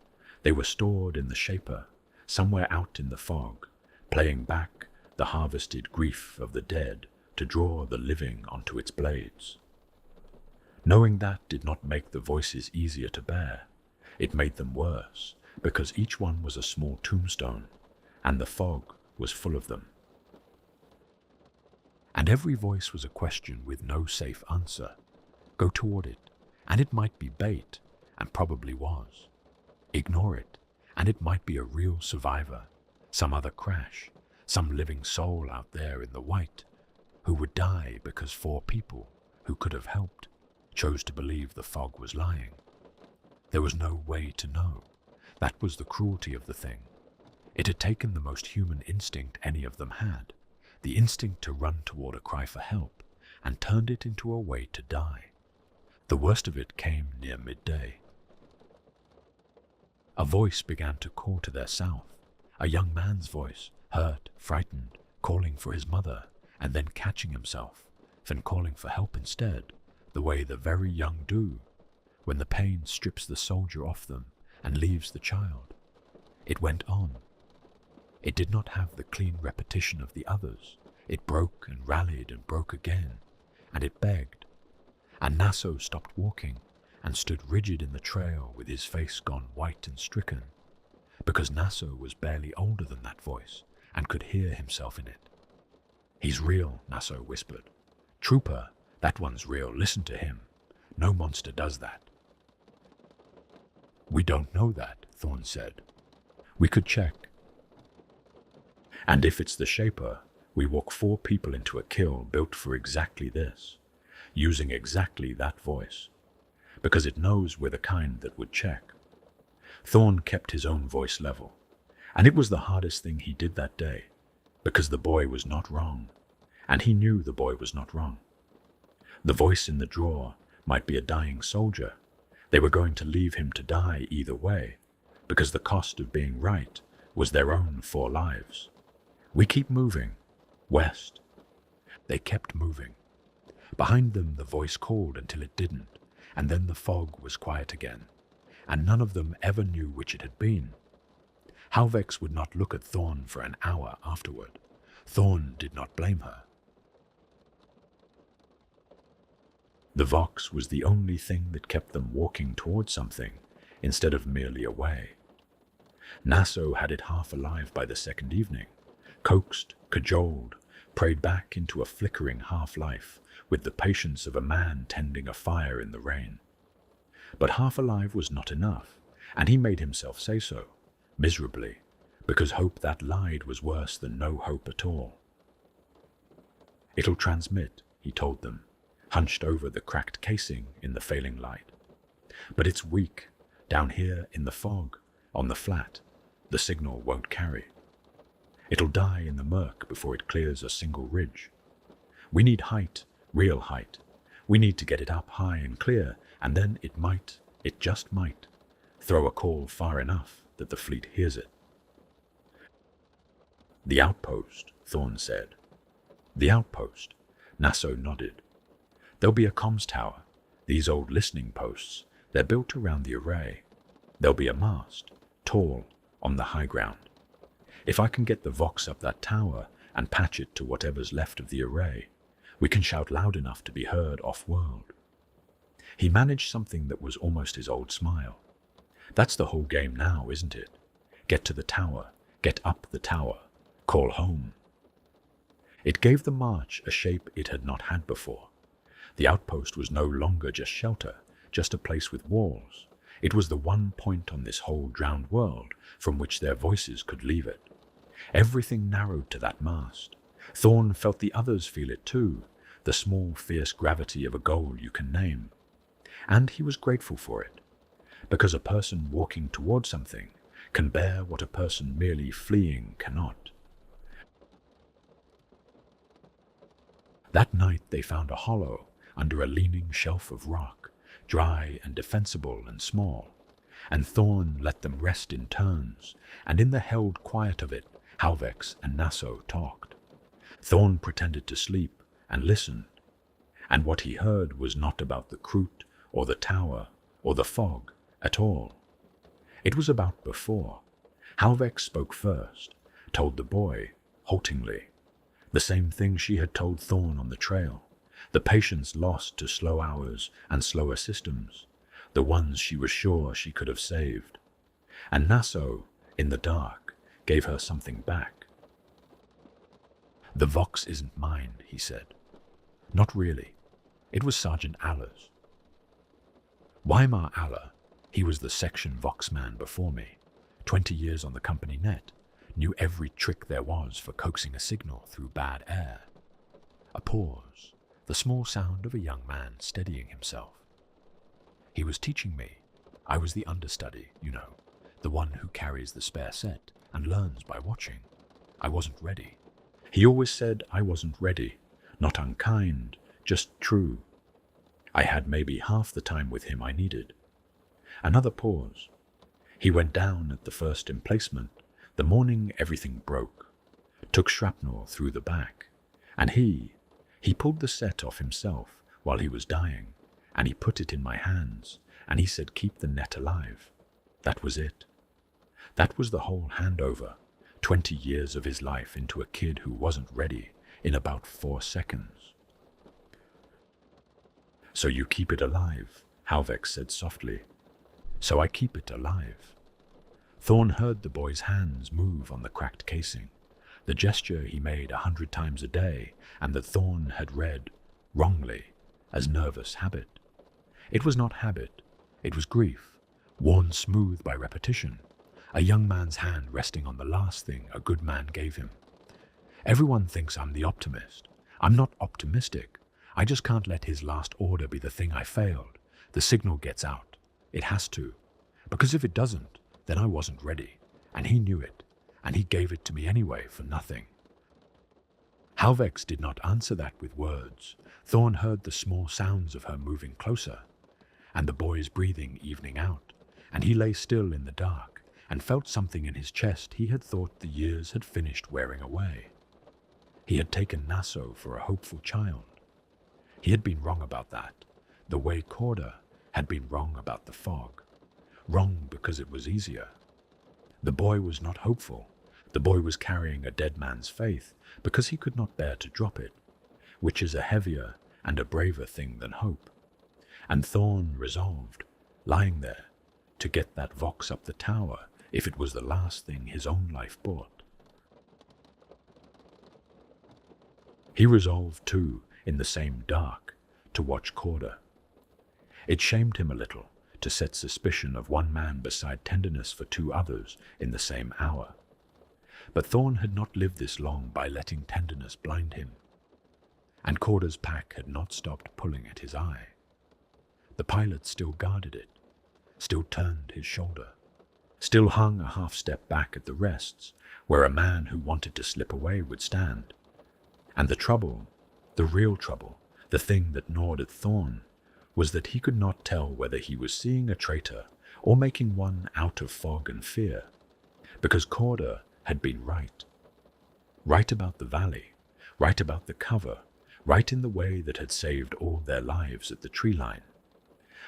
They were stored in the Shaper, somewhere out in the fog, playing back the harvested grief of the dead to draw the living onto its blades. Knowing that did not make the voices easier to bear. It made them worse, because each one was a small tombstone, and the fog was full of them. And every voice was a question with no safe answer. Go toward it, and it might be bait, and probably was. Ignore it, and it might be a real survivor, some other crash, some living soul out there in the white, who would die because four people, who could have helped, chose to believe the fog was lying. There was no way to know. That was the cruelty of the thing. It had taken the most human instinct any of them had, the instinct to run toward a cry for help, and turned it into a way to die. The worst of it came near midday. A voice began to call to their south, a young man's voice, hurt, frightened, calling for his mother, and then catching himself, then calling for help instead, the way the very young do, when the pain strips the soldier off them and leaves the child. It went on. It did not have the clean repetition of the others. It broke and rallied and broke again, and it begged. And Naso stopped walking and stood rigid in the trail with his face gone white and stricken, because Naso was barely older than that voice and could hear himself in it. "He's real," Naso whispered. "Trooper, that one's real. Listen to him. No monster does that." "We don't know that," Thorn said. "We could check. And if it's the Shaper, we walk 4 people into a kill built for exactly this, using exactly that voice, because it knows we're the kind that would check." Thorn kept his own voice level, and it was the hardest thing he did that day, because the boy was not wrong, and he knew the boy was not wrong. The voice in the drawer might be a dying soldier. They were going to leave him to die either way, because the cost of being right was their own 4 lives. "We keep moving. West." They kept moving. Behind them the voice called until it didn't, and then the fog was quiet again, and none of them ever knew which it had been. Halvex would not look at Thorn for an hour afterward. Thorn did not blame her. The Vox was the only thing that kept them walking towards something instead of merely away. Naso had it half alive by the second evening, coaxed, cajoled, prayed back into a flickering half-life with the patience of a man tending a fire in the rain. But half alive was not enough, and he made himself say so, miserably, because hope that lied was worse than no hope at all. "It'll transmit," he told them, hunched over the cracked casing in the failing light. "But it's weak. Down here in the fog, on the flat, the signal won't carry. It'll die in the murk before it clears a single ridge. We need height, real height. We need to get it up high and clear, and then it just might, throw a call far enough that the fleet hears it." "The outpost," Thorn said. "The outpost." Naso nodded. "There'll be a comms tower. These old listening posts, they're built around the array. There'll be a mast, tall, on the high ground. If I can get the Vox up that tower and patch it to whatever's left of the array, we can shout loud enough to be heard off-world." He managed something that was almost his old smile. "That's the whole game now, isn't it? Get to the tower, get up the tower, call home." It gave the march a shape it had not had before. The outpost was no longer just shelter, just a place with walls. It was the one point on this whole drowned world from which their voices could leave it. Everything narrowed to that mast. Thorn felt the others feel it too, the small, fierce gravity of a goal you can name. And he was grateful for it, because a person walking toward something can bear what a person merely fleeing cannot. That night they found a hollow under a leaning shelf of rock, dry and defensible and small, and Thorn let them rest in turns, and in the held quiet of it, Halvex and Naso talked. Thorn pretended to sleep and listened, and what he heard was not about the Kroot or the tower or the fog at all. It was about before. Halvex spoke first, told the boy, haltingly, the same thing she had told Thorn on the trail, the patience lost to slow hours and slower systems, the ones she was sure she could have saved. And Naso, in the dark, gave her something back. "The Vox isn't mine," he said. "Not really. It was Sergeant Allah's." Weimar Allah, he was the section Vox man before me, 20 years on the company net, knew every trick there was for coaxing a signal through bad air. A pause, the small sound of a young man steadying himself. "He was teaching me. I was the understudy, you know, the one who carries the spare set and learns by watching. I wasn't ready. He always said I wasn't ready, not unkind, just true. I had maybe half the time with him I needed." Another pause. "He went down at the first emplacement, the morning everything broke, took shrapnel through the back, and he pulled the set off himself while he was dying, and he put it in my hands, and he said keep the net alive. That was it. That was the whole handover, 20 years of his life into a kid who wasn't ready in about 4 seconds. "So you keep it alive," Halvex said softly. "So I keep it alive." Thorn heard the boy's hands move on the cracked casing, the gesture he made 100 times a day, and that Thorn had read, wrongly, as nervous habit. It was not habit, it was grief, worn smooth by repetition, a young man's hand resting on the last thing a good man gave him. "Everyone thinks I'm the optimist. I'm not optimistic. I just can't let his last order be the thing I failed. The signal gets out. It has to. Because if it doesn't, then I wasn't ready. And he knew it. And he gave it to me anyway for nothing." Halvex did not answer that with words. Thorn heard the small sounds of her moving closer, and the boy's breathing evening out, and he lay still in the dark, and felt something in his chest he had thought the years had finished wearing away. He had taken Naso for a hopeful child. He had been wrong about that, the way Corda had been wrong about the fog. Wrong because it was easier. The boy was not hopeful. The boy was carrying a dead man's faith because he could not bear to drop it, which is a heavier and a braver thing than hope. And Thorn resolved, lying there, to get that Vox up the tower if it was the last thing his own life bought. He resolved, too, in the same dark, to watch Corda. It shamed him a little to set suspicion of one man beside tenderness for 2 others in the same hour. But Thorn had not lived this long by letting tenderness blind him, and Corda's pack had not stopped pulling at his eye. The pilot still guarded it, still turned his shoulder, still hung a half-step back at the rests, where a man who wanted to slip away would stand. And the trouble, the real trouble, the thing that gnawed at Thorn, was that he could not tell whether he was seeing a traitor or making one out of fog and fear, because Corda had been right. Right about the valley, right about the cover, right in the way that had saved all their lives at the tree line.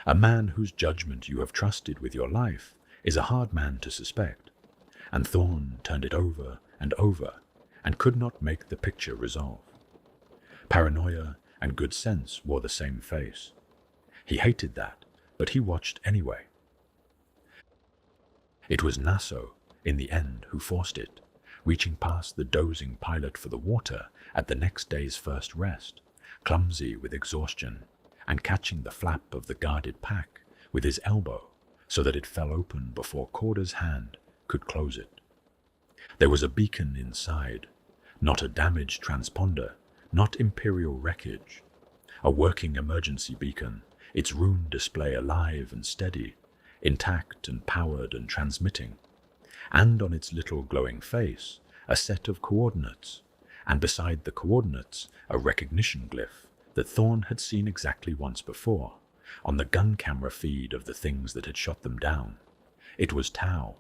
A man whose judgment you have trusted with your life is a hard man to suspect, and Thorn turned it over and could not make the picture resolve. Paranoia and good sense wore the same face. He hated that, but he watched anyway. It was Naso, in the end, who forced it, reaching past the dozing pilot for the water at the next day's first rest, clumsy with exhaustion, and catching the flap of the guarded pack with his elbow so that it fell open before Corda's hand could close it. There was a beacon inside, not a damaged transponder, not imperial wreckage, a working emergency beacon, its rune display alive and steady, intact and powered and transmitting, and on its little glowing face a set of coordinates, and beside the coordinates a recognition glyph that Thorn had seen exactly once before, on the gun camera feed of the things that had shot them down. It was T'au.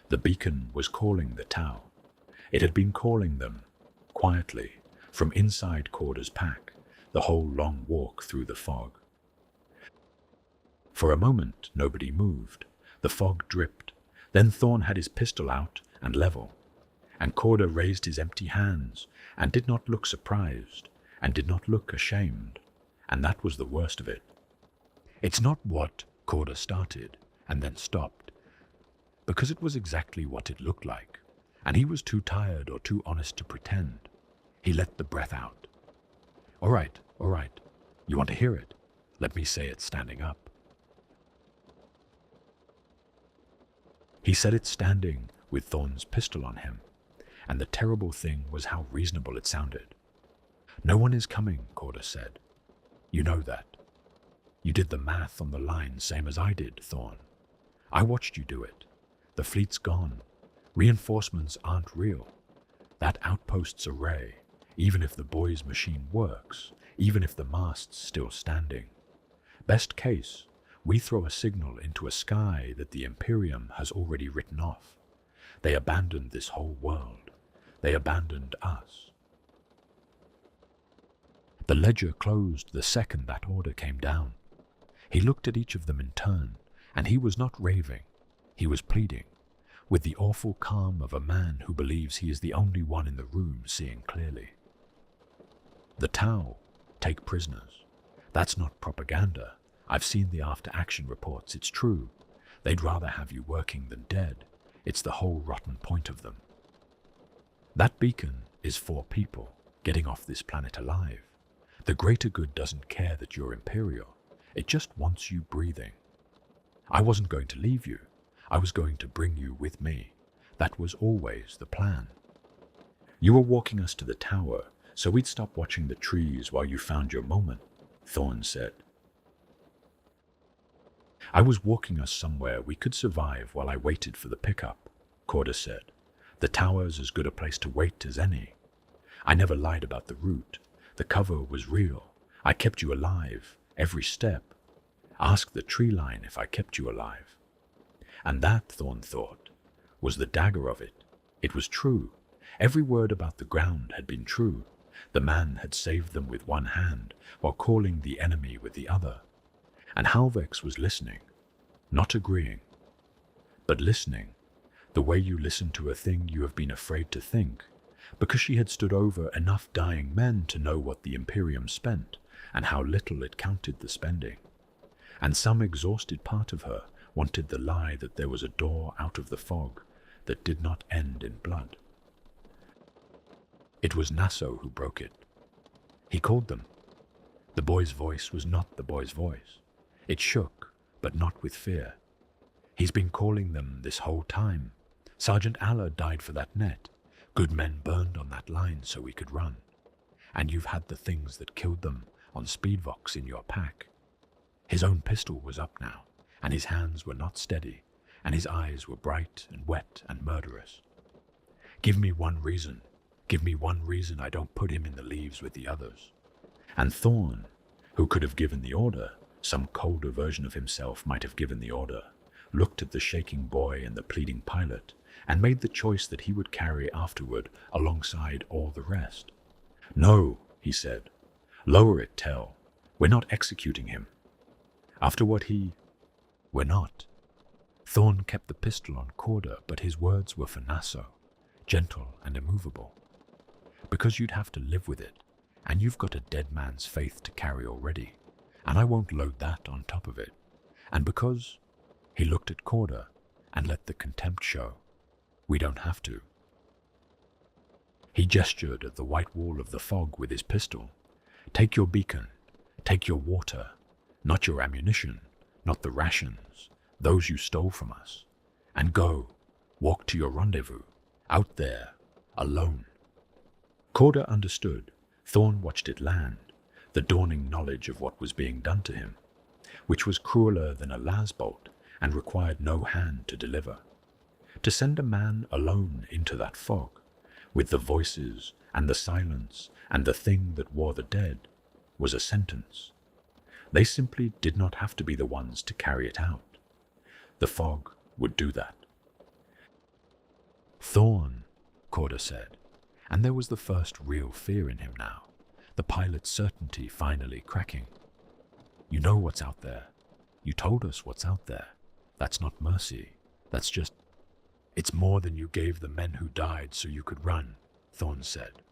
The beacon was calling the T'au. It had been calling them, quietly, from inside Corda's pack, the whole long walk through the fog. For a moment nobody moved. The fog dripped. Then Thorn had his pistol out and level, and Corda raised his empty hands and did not look surprised, and did not look ashamed, and that was the worst of it. It's not what Corda started and then stopped, because it was exactly what it looked like, and he was too tired or too honest to pretend. He let the breath out. All right. You want to hear it? Let me say it standing up. He said it standing with Thorn's pistol on him, and the terrible thing was how reasonable it sounded. "No one is coming," Corda said. "You know that. You did the math on the line same as I did, Thorn. I watched you do it. The fleet's gone. Reinforcements aren't real. That outpost's a ray, even if the boy's machine works, even if the mast's still standing. Best case, we throw a signal into a sky that the Imperium has already written off. They abandoned this whole world. They abandoned us." The ledger closed the second that order came down. He looked at each of them in turn, and he was not raving. He was pleading. with the awful calm of a man who believes he is the only one in the room seeing clearly. The T'au take prisoners. That's not propaganda. I've seen the after-action reports, it's true. They'd rather have you working than dead. It's the whole rotten point of them. That beacon is for people getting off this planet alive. The greater good doesn't care that you're imperial. It just wants you breathing. I wasn't going to leave you. I was going to bring you with me. That was always the plan. You were walking us to the tower, so we'd stop watching the trees while you found your moment, Thorn said. I was walking us somewhere we could survive while I waited for the pickup, Corda said. The tower's as good a place to wait as any. I never lied about the route. The cover was real. I kept you alive, every step. Ask the tree line if I kept you alive. And that, Thorn thought, was the dagger of it. It was true. Every word about the ground had been true. The man had saved them with one hand, while calling the enemy with the other. And Halvex was listening, not agreeing, but listening, the way you listen to a thing you have been afraid to think, because she had stood over enough dying men to know what the Imperium spent, and how little it counted the spending. And some exhausted part of her wanted the lie that there was a door out of the fog that did not end in blood. It was Nasso who broke it. He called them. The boy's voice was not the boy's voice. It shook, but not with fear. He's been calling them this whole time. Sergeant Allah died for that net. Good men burned on that line so we could run. And you've had the things that killed them on Speedvox in your pack. His own pistol was up now, and his hands were not steady, and his eyes were bright and wet and murderous. Give me one reason I don't put him in the leaves with the others. And Thorn, who could have given the order, some colder version of himself might have given the order, looked at the shaking boy and the pleading pilot, and made the choice that he would carry afterward alongside all the rest. No, he said. Lower it, T'au. We're not executing him. After what we're not. Thorn kept the pistol on Corda, but his words were for Nasso, gentle and immovable. Because you'd have to live with it, and you've got a dead man's faith to carry already, and I won't load that on top of it. And because, he looked at Corda and let the contempt show, we don't have to. He gestured at the white wall of the fog with his pistol. Take your beacon, take your water, not your ammunition, not the rations, those you stole from us, and go, walk to your rendezvous, out there, alone. Corda understood. Thorn watched it land, the dawning knowledge of what was being done to him, which was crueler than a lasbolt and required no hand to deliver. To send a man alone into that fog, with the voices and the silence and the thing that wore the dead, was a sentence. They simply did not have to be the ones to carry it out. The fog would do that. Thorn, Corda said, and there was the first real fear in him now, the pilot's certainty finally cracking. You know what's out there. You told us what's out there. That's not mercy. That's just... It's more than you gave the men who died so you could run, Thorn said.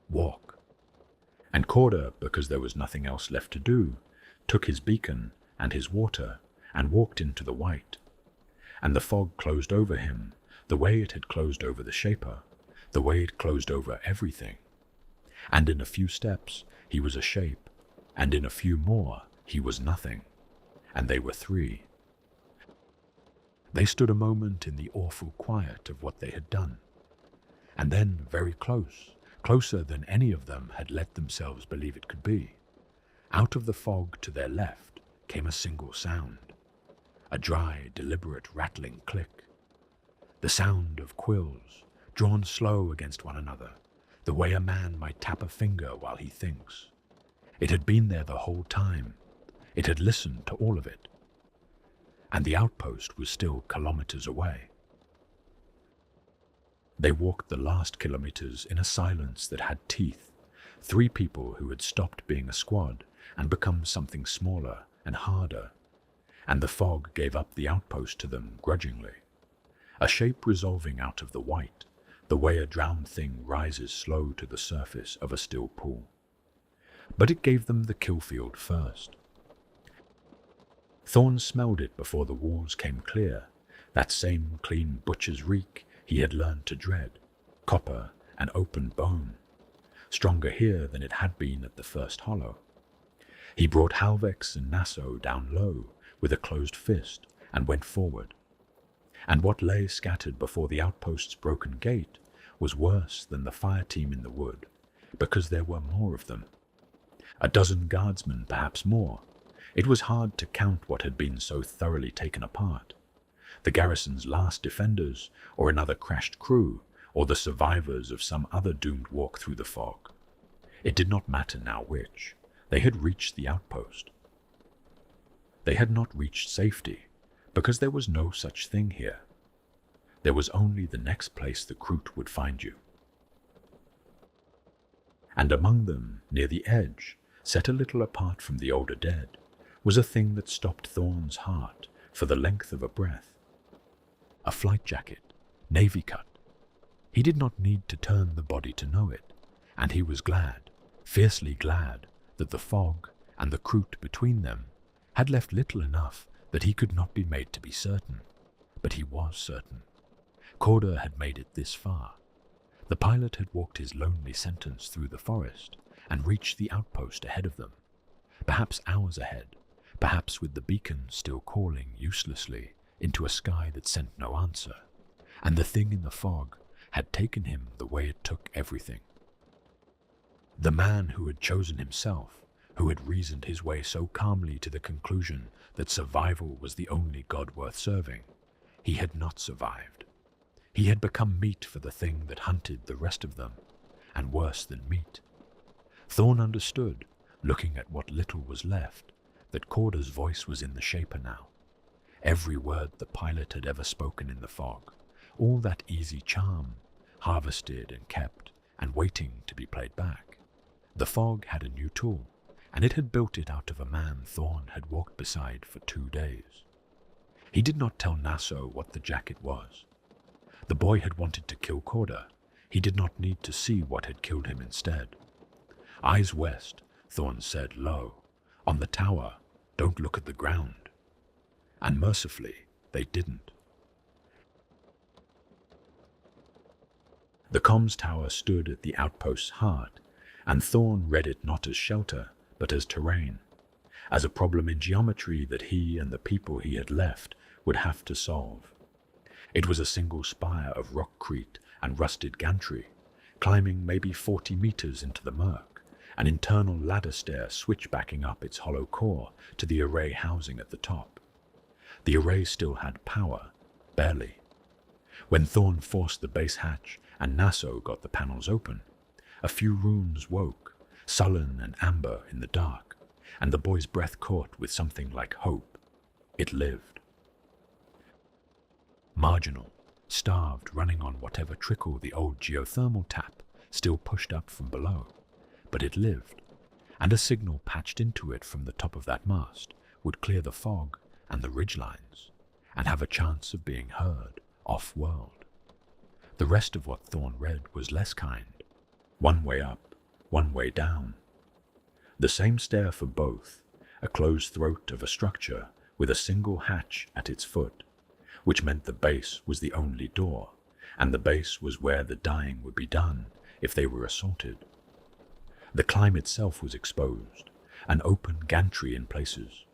Walk. And Corda, because there was nothing else left to do, took his beacon and his water and walked into the white. And the fog closed over him, the way it had closed over the Shaper, the way it closed over everything. And in a few steps he was a shape, and in a few more he was nothing. And they were three. They stood a moment in the awful quiet of what they had done. And then very close, closer than any of them had let themselves believe it could be, out of the fog to their left came a single sound, a dry, deliberate rattling click. The sound of quills, drawn slow against one another, the way a man might tap a finger while he thinks. It had been there the whole time. It had listened to all of it. And the outpost was still kilometers away. They walked the last kilometers in a silence that had teeth, three people who had stopped being a squad and become something smaller and harder, and the fog gave up the outpost to them grudgingly. a shape resolving out of the white, the way a drowned thing rises slow to the surface of a still pool. But it gave them the kill field first. Thorn smelled it before the walls came clear, that same clean butcher's reek he had learned to dread, copper and open bone, stronger here than it had been at the first hollow. He brought Halvex and Nasso down low with a closed fist and went forward. And what lay scattered before the outpost's broken gate was worse than the fire team in the wood, because there were more of them. A dozen guardsmen, perhaps more. It was hard to count what had been so thoroughly taken apart. The garrison's last defenders, or another crashed crew, or the survivors of some other doomed walk through the fog. It did not matter now which. They had reached the outpost. They had not reached safety, because there was no such thing here. There was only the next place the Kroot would find you. And among them, near the edge, set a little apart from the older dead, was a thing that stopped Thorn's heart for the length of a breath. A flight jacket, navy cut. He did not need to turn the body to know it, and he was glad, fiercely glad, that the fog and the Kroot between them had left little enough that he could not be made to be certain. But he was certain. Korda had made it this far. The pilot had walked his lonely sentence through the forest and reached the outpost ahead of them, perhaps hours ahead, perhaps with the beacon still calling uselessly into a sky that sent no answer, and the thing in the fog had taken him the way it took everything. The man who had chosen himself, who had reasoned his way so calmly to the conclusion that survival was the only god worth serving, he had not survived. He had become meat for the thing that hunted the rest of them, and worse than meat. Thorn understood, looking at what little was left, that Korda's voice was in the Shaper now. Every word the pilot had ever spoken in the fog, all that easy charm, harvested and kept and waiting to be played back. The fog had a new tool, and it had built it out of a man Thorn had walked beside for 2 days. He did not tell Nasso what the jacket was. The boy had wanted to kill Korda. He did not need to see what had killed him instead. Eyes west, Thorn said low. On the tower, don't look at the ground. And mercifully, they didn't. The comms tower stood at the outpost's heart, and Thorn read it not as shelter, but as terrain, as a problem in geometry that he and the people he had left would have to solve. It was a single spire of rockcrete and rusted gantry, climbing maybe 40 meters into the murk, an internal ladder stair switchbacking up its hollow core to the array housing at the top. The array still had power, barely. When Thorn forced the base hatch and Nasso got the panels open, a few rooms woke, sullen and amber in the dark, and the boy's breath caught with something like hope. It lived. Marginal, starved, running on whatever trickle the old geothermal tap still pushed up from below, but it lived, and a signal patched into it from the top of that mast would clear the fog and the ridgelines, and have a chance of being heard off-world. The rest of what Thorn read was less kind. One way up, one way down. The same stair for both, a closed throat of a structure with a single hatch at its foot, which meant the base was the only door, and the base was where the dying would be done if they were assaulted. The climb itself was exposed, an open gantry in places,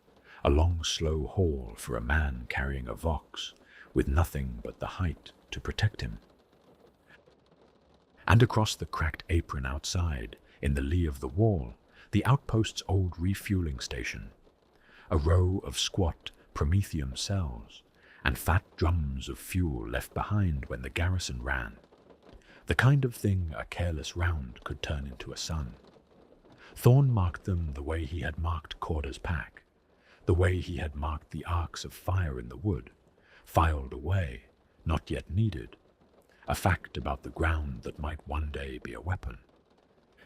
a long slow hall for a man carrying a vox, with nothing but the height to protect him. And across the cracked apron outside, in the lee of the wall, the outpost's old refueling station, a row of squat promethium cells, and fat drums of fuel left behind when the garrison ran, the kind of thing a careless round could turn into a sun. Thorn marked them the way he had marked Korda's pack, the way he had marked the arcs of fire in the wood, filed away, not yet needed, a fact about the ground that might one day be a weapon.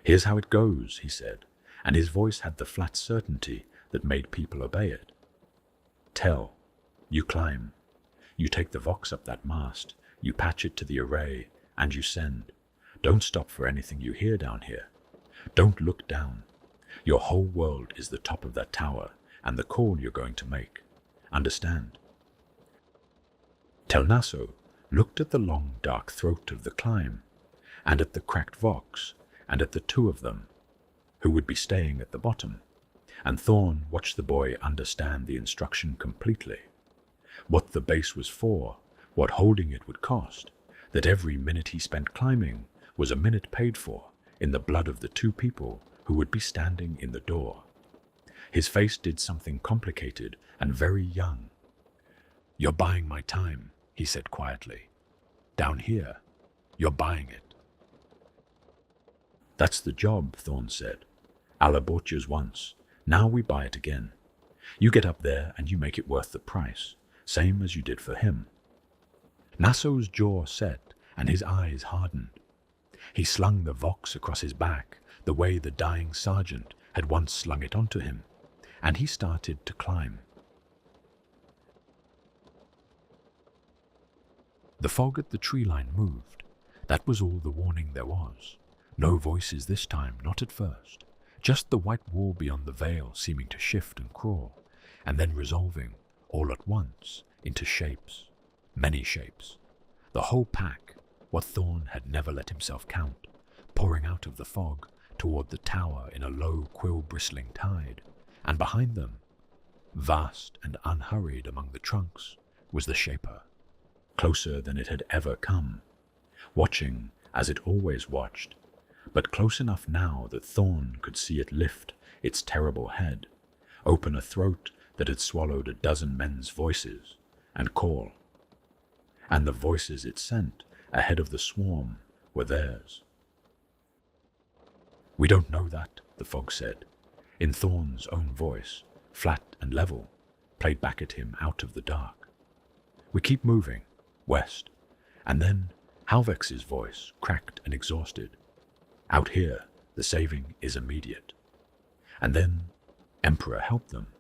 Here's how it goes, he said, and his voice had the flat certainty that made people obey it. Tell, you climb. You take the Vox up that mast, you patch it to the array, and you send. Don't stop for anything you hear down here. Don't look down. Your whole world is the top of that tower and the call you're going to make. Understand? Telnaso looked at the long dark throat of the climb, and at the cracked Vox, and at the two of them, who would be staying at the bottom, and Thorn watched the boy understand the instruction completely. What the base was for, what holding it would cost, that every minute he spent climbing was a minute paid for in the blood of the two people who would be standing in the door. His face did something complicated and very young. "You're buying my time," he said quietly. "Down here, you're buying it." "That's the job," Thorn said. "Allah bought yours once. Now we buy it again. You get up there and you make it worth the price, same as you did for him." Nasso's jaw set and his eyes hardened. He slung the Vox across his back the way the dying sergeant had once slung it onto him, and he started to climb. The fog at the tree line moved. That was all the warning there was. No voices this time, not at first. Just the white wall beyond the veil seeming to shift and crawl, and then resolving, all at once, into shapes. Many shapes. The whole pack, what Thorn had never let himself count, pouring out of the fog toward the tower in a low, quill-bristling tide, and behind them, vast and unhurried among the trunks, was the Shaper, closer than it had ever come, watching as it always watched, but close enough now that Thorn could see it lift its terrible head, open a throat that had swallowed a dozen men's voices, and call. And the voices it sent ahead of the swarm were theirs. "We don't know that," the fog said, in Thorn's own voice, flat and level, played back at him out of the dark. "We keep moving, west," and then Halvex's voice, cracked and exhausted. "Out here, the saving is immediate." And then Emperor helped them,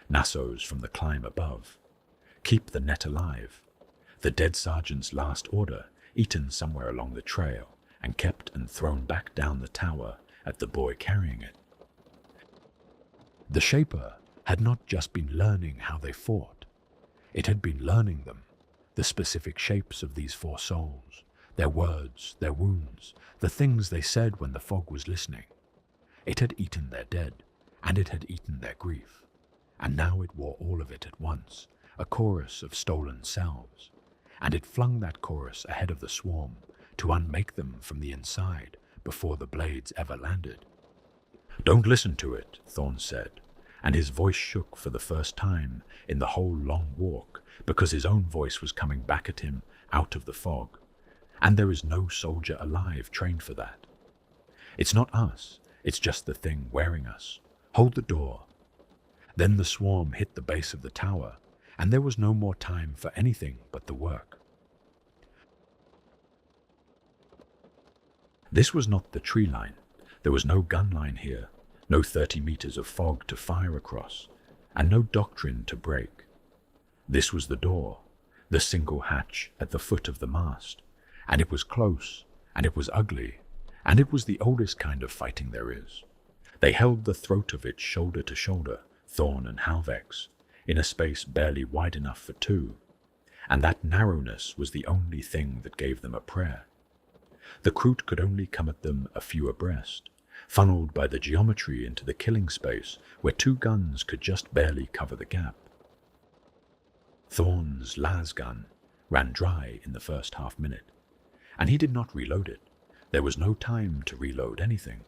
Nasso's from the climb above. Keep the net alive. The dead sergeant's last order, eaten somewhere along the trail, and kept and thrown back down the tower at the boy carrying it. The Shaper had not just been learning how they fought. It had been learning them, the specific shapes of these four souls, their words, their wounds, the things they said when the fog was listening. It had eaten their dead, and it had eaten their grief, and now it wore all of it at once, a chorus of stolen selves, and it flung that chorus ahead of the swarm to unmake them from the inside before the blades ever landed. "Don't listen to it," Thorn said, and his voice shook for the first time in the whole long walk because his own voice was coming back at him out of the fog, and there is no soldier alive trained for that. "It's not us, it's just the thing wearing us. Hold the door." Then the swarm hit the base of the tower, and there was no more time for anything but the work. This was not the tree line. There was no gun line here, no 30 meters of fog to fire across, and no doctrine to break. This was the door, the single hatch at the foot of the mast, and it was close, and it was ugly, and it was the oldest kind of fighting there is. They held the throat of it shoulder to shoulder, Thorn and Halvex, in a space barely wide enough for two, and that narrowness was the only thing that gave them a prayer. The Kroot could only come at them a few abreast, funneled by the geometry into the killing space where two guns could just barely cover the gap. Thorn's las gun ran dry in the first half minute, and he did not reload it. There was no time to reload anything.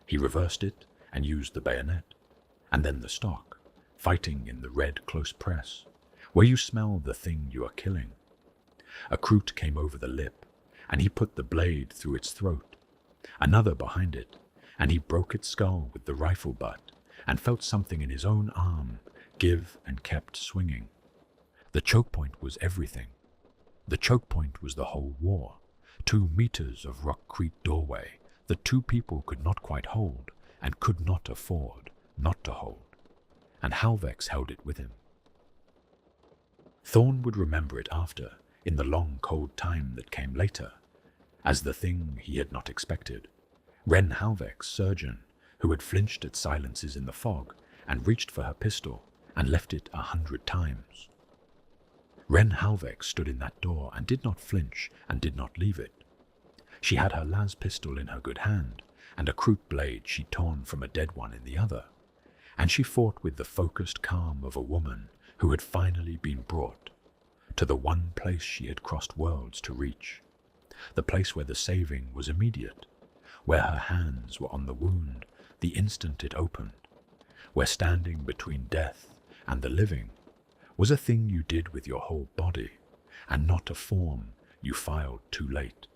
He reversed it and used the bayonet, and then the stock, fighting in the red close press, where you smell the thing you are killing. A Kroot came over the lip, and he put the blade through its throat, another behind it, and he broke its skull with the rifle butt, and felt something in his own arm give and kept swinging. The choke point was everything. The choke point was the whole war, 2 meters of rock-crete doorway that two people could not quite hold and could not afford not to hold, and Halvex held it with him. Thorn would remember it after, in the long cold time that came later, as the thing he had not expected. Ren Halvek's surgeon, who had flinched at silences in the fog and reached for her pistol and left it 100 times. Ren Halvek stood in that door and did not flinch and did not leave it. She had her las pistol in her good hand and a Kroot blade she'd torn from a dead one in the other, and she fought with the focused calm of a woman who had finally been brought to the one place she had crossed worlds to reach, the place where the saving was immediate, where her hands were on the wound the instant it opened, where standing between death and the living was a thing you did with your whole body, and not a form you filed too late.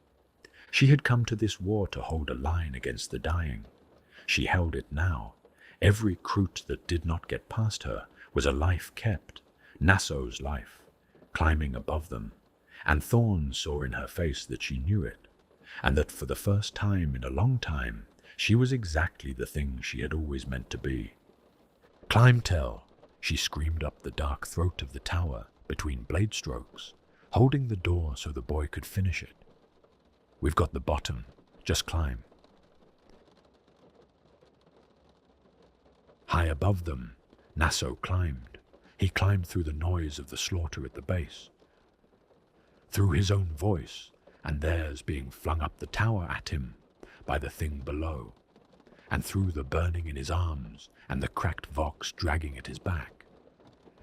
She had come to this war to hold a line against the dying. She held it now. Every Kroot that did not get past her was a life kept, Nasso's life, climbing above them, and Thorn saw in her face that she knew it, and that for the first time in a long time she was exactly the thing she had always meant to be. "Climb, T'au," she screamed up the dark throat of the tower between blade strokes, holding the door so the boy could finish it. "We've got the bottom, just climb." High above them, Nasso climbed. He climbed through the noise of the slaughter at the base, through his own voice and theirs being flung up the tower at him by the thing below, and through the burning in his arms and the cracked vox dragging at his back.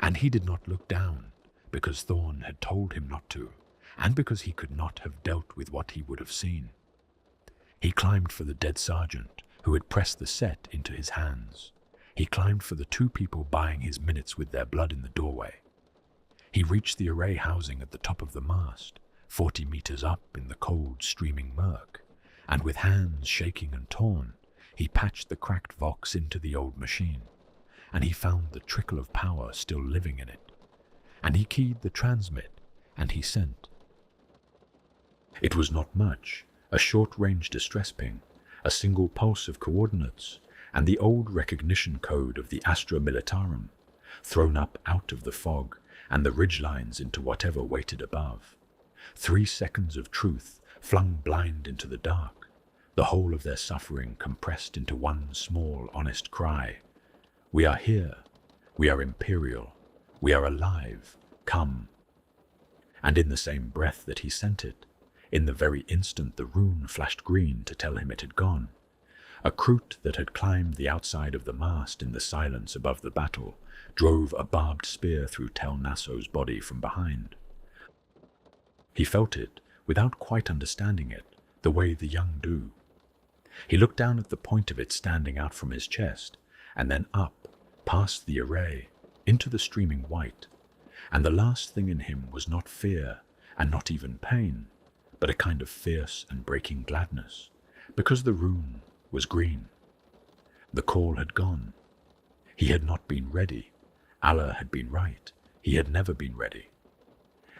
And he did not look down, because Thorn had told him not to, and because he could not have dealt with what he would have seen. He climbed for the dead sergeant who had pressed the set into his hands. He climbed for the 2 people buying his minutes with their blood in the doorway. He reached the array housing at the top of the mast, 40 meters up in the cold, streaming murk, and with hands shaking and torn, he patched the cracked vox into the old machine, and he found the trickle of power still living in it, and he keyed the transmit, and he sent. It was not much, a short-range distress ping, a single pulse of coordinates, and the old recognition code of the Astra Militarum, thrown up out of the fog and the ridgelines into whatever waited above. 3 seconds of truth flung blind into the dark, the whole of their suffering compressed into one small, honest cry. "We are here. We are imperial. We are alive. Come." And in the same breath that he sent it, in the very instant the rune flashed green to tell him it had gone, a Kroot that had climbed the outside of the mast in the silence above the battle drove a barbed spear through Tel Nasso's body from behind. He felt it, without quite understanding it, the way the young do. He looked down at the point of it standing out from his chest, and then up, past the array, into the streaming white, and the last thing in him was not fear, and not even pain, but a kind of fierce and breaking gladness, because the rune was green. The call had gone. He had not been ready. Allah had been right. He had never been ready.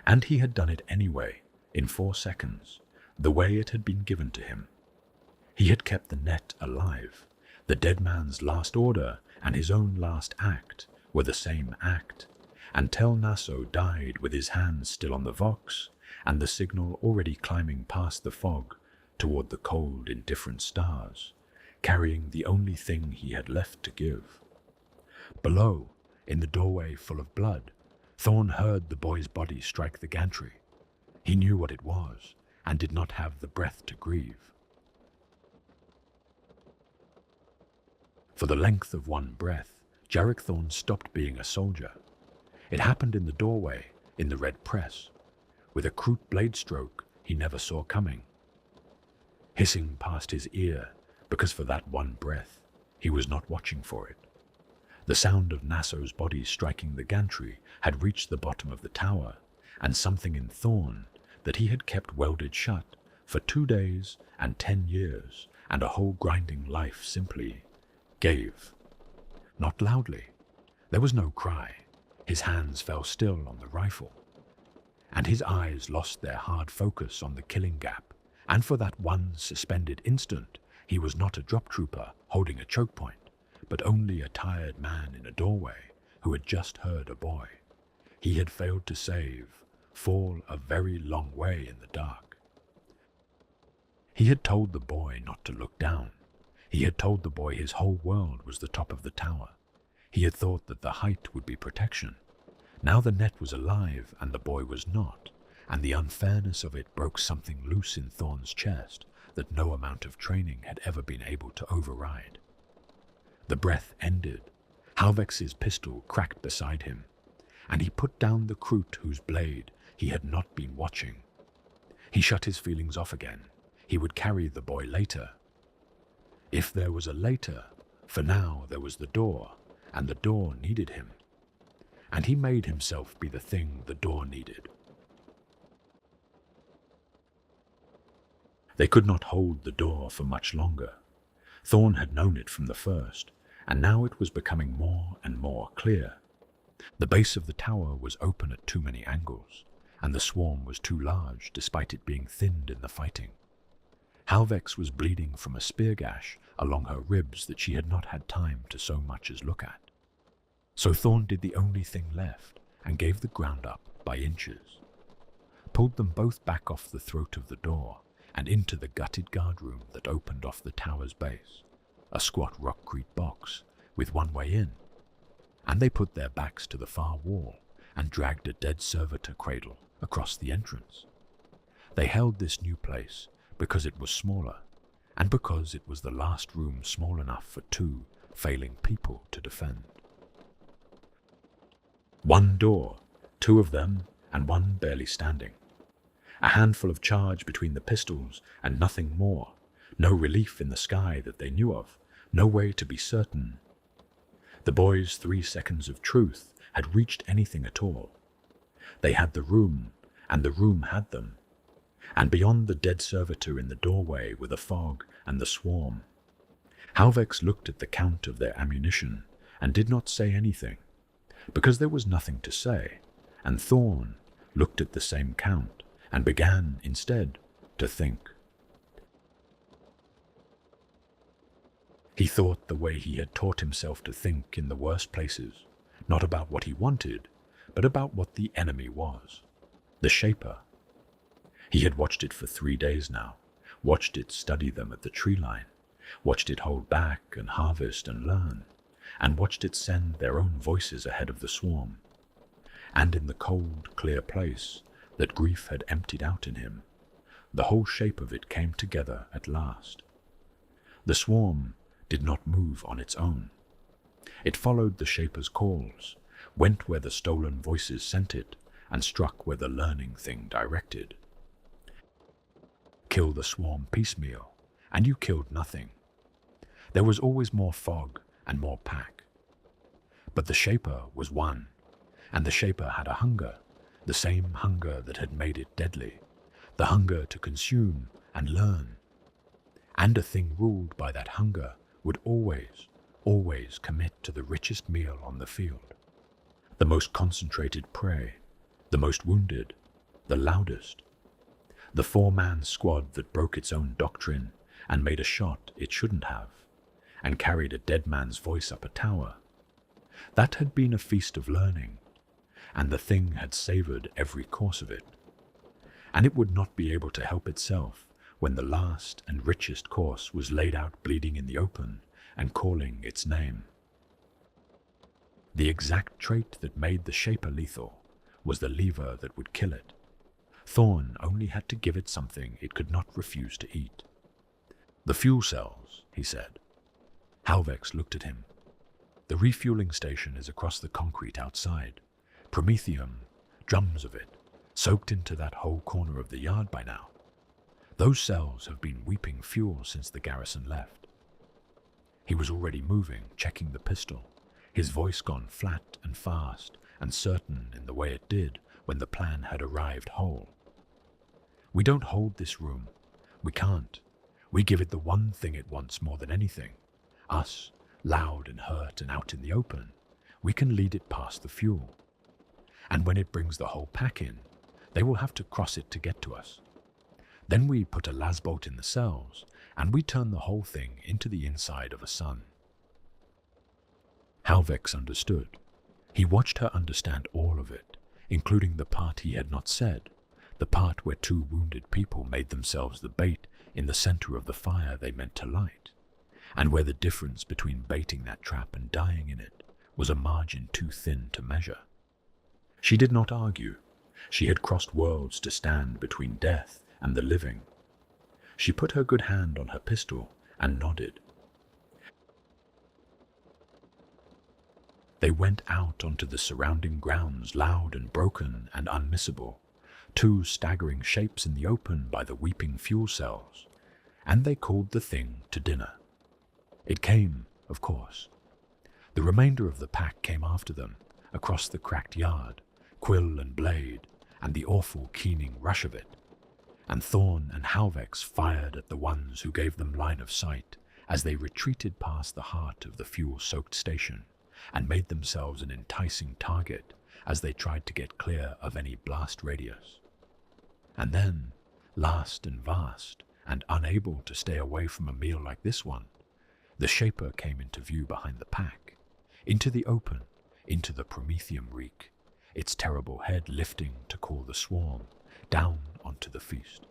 And he had done it anyway, in 4 seconds, the way it had been given to him. He had kept the net alive. The dead man's last order and his own last act were the same act, and Tel Nasso died with his hands still on the vox, and the signal already climbing past the fog toward the cold, indifferent stars, carrying the only thing he had left to give. Below, in the doorway full of blood, Thorn heard the boy's body strike the gantry. He knew what it was, and did not have the breath to grieve. For the length of one breath, Jarek Thorn stopped being a soldier. It happened in the doorway, in the red press, with a Kroot blade stroke he never saw coming, hissing past his ear, because for that one breath he was not watching for it. The sound of Nasso's body striking the gantry had reached the bottom of the tower, and something in Thorn that he had kept welded shut for 2 days and 10 years and a whole grinding life simply gave. Not loudly. There was no cry. His hands fell still on the rifle, and his eyes lost their hard focus on the killing gap, and for that one suspended instant he was not a drop trooper holding a choke point, but only a tired man in a doorway who had just heard a boy. he had failed to save, fall a very long way in the dark. He had told the boy not to look down. He had told the boy his whole world was the top of the tower. He had thought that the height would be protection. Now the net was alive and the boy was not, and the unfairness of it broke something loose in Thorn's chest that no amount of training had ever been able to override. The breath ended. Halvex's pistol cracked beside him, and he put down the Kroot whose blade he had not been watching. He shut his feelings off again. He would carry the boy later. If there was a later, for now there was the door, and the door needed him. And he made himself be the thing the door needed. They could not hold the door for much longer. Thorn had known it from the first, and now it was becoming more and more clear. The base of the tower was open at too many angles, and the swarm was too large despite it being thinned in the fighting. Halvex was bleeding from a spear gash along her ribs that she had not had time to so much as look at. So Thorn did the only thing left and gave the ground up by inches, pulled them both back off the throat of the door and into the gutted guardroom that opened off the tower's base, a squat rockcrete box with one way in, and they put their backs to the far wall and dragged a dead servitor cradle across the entrance. They held this new place because it was smaller, and because it was the last room small enough for two failing people to defend. One door, two of them, and one barely standing. A handful of charge between the pistols and nothing more. No relief in the sky that they knew of, no way to be certain. The boys' 3 seconds of truth had reached anything at all. They had the room, and the room had them. And beyond the dead servitor in the doorway were the fog and the swarm. Halvex looked at the count of their ammunition and did not say anything, because there was nothing to say, and Thorn looked at the same count and began, instead, to think. He thought the way he had taught himself to think in the worst places, not about what he wanted, but about what the enemy was, the Shaper. He had watched it for 3 days now, watched it study them at the tree line, watched it hold back and harvest and learn, and watched it send their own voices ahead of the swarm. And in the cold, clear place that grief had emptied out in him, the whole shape of it came together at last. The swarm did not move on its own. It followed the Shaper's calls, went where the stolen voices sent it, and struck where the learning thing directed. Kill the swarm piecemeal, and you killed nothing. There was always more fog and more pack. But the Shaper was one, and the Shaper had a hunger, the same hunger that had made it deadly, the hunger to consume and learn. And a thing ruled by that hunger would always, always commit to the richest meal on the field, the most concentrated prey, the most wounded, the loudest. The 4-man squad that broke its own doctrine and made a shot it shouldn't have, and carried a dead man's voice up a tower. That had been a feast of learning, and the thing had savoured every course of it. And it would not be able to help itself when the last and richest course was laid out bleeding in the open and calling its name. The exact trait that made the Shaper lethal was the lever that would kill it. Thorn only had to give it something it could not refuse to eat. "The fuel cells," he said. Halvex looked at him. "The refueling station is across the concrete outside. Promethium, drums of it, soaked into that whole corner of the yard by now. Those cells have been weeping fuel since the garrison left." He was already moving, checking the pistol, his voice gone flat and fast and certain in the way it did when the plan had arrived whole. "We don't hold this room. We can't. We give it the one thing it wants more than anything. Us, loud and hurt and out in the open. We can lead it past the fuel. And when it brings the whole pack in, they will have to cross it to get to us. Then we put a lasbolt in the cells, and we turn the whole thing into the inside of a sun." Halvex understood. He watched her understand all of it, including the part he had not said, the part where two wounded people made themselves the bait in the center of the fire they meant to light, and where the difference between baiting that trap and dying in it was a margin too thin to measure. She did not argue. She had crossed worlds to stand between death and the living. She put her good hand on her pistol and nodded. They went out onto the surrounding grounds, loud and broken and unmissable, two staggering shapes in the open by the weeping fuel cells, and they called the thing to dinner. It came, of course. The remainder of the pack came after them, across the cracked yard, quill and blade, and the awful keening rush of it. And Thorn and Halvex fired at the ones who gave them line of sight as they retreated past the heart of the fuel-soaked station and made themselves an enticing target as they tried to get clear of any blast radius. And then, last and vast, and unable to stay away from a meal like this one, the Shaper came into view behind the pack, into the open, into the Prometheum reek, its terrible head lifting to call the swarm down onto the feast.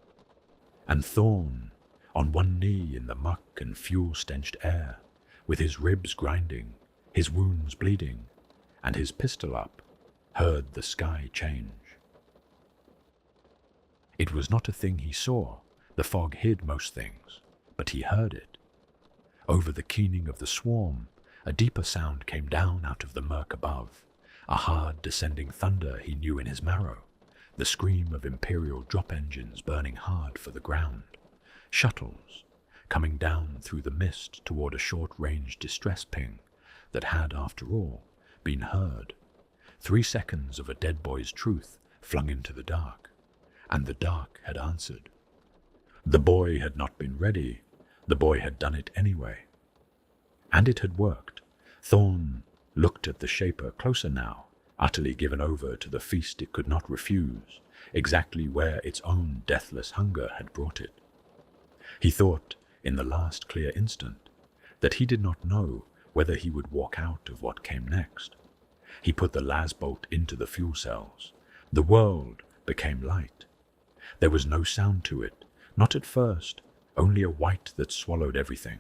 And Thorn, on one knee in the muck and fuel-stenched air, with his ribs grinding, his wounds bleeding, and his pistol up, heard the sky change. It was not a thing he saw. The fog hid most things, but he heard it. Over the keening of the swarm, a deeper sound came down out of the murk above, a hard descending thunder he knew in his marrow, the scream of imperial drop engines burning hard for the ground, shuttles coming down through the mist toward a short-range distress ping that had, after all, been heard. 3 seconds of a dead boy's truth flung into the dark, and the dark had answered. The boy had not been ready. The boy had done it anyway. And it had worked. Thorn looked at the Shaper closer now, utterly given over to the feast it could not refuse, exactly where its own deathless hunger had brought it. He thought, in the last clear instant, that he did not know whether he would walk out of what came next. He put the lasbolt into the fuel cells. The world became light. There was no sound to it, not at first, only a white that swallowed everything.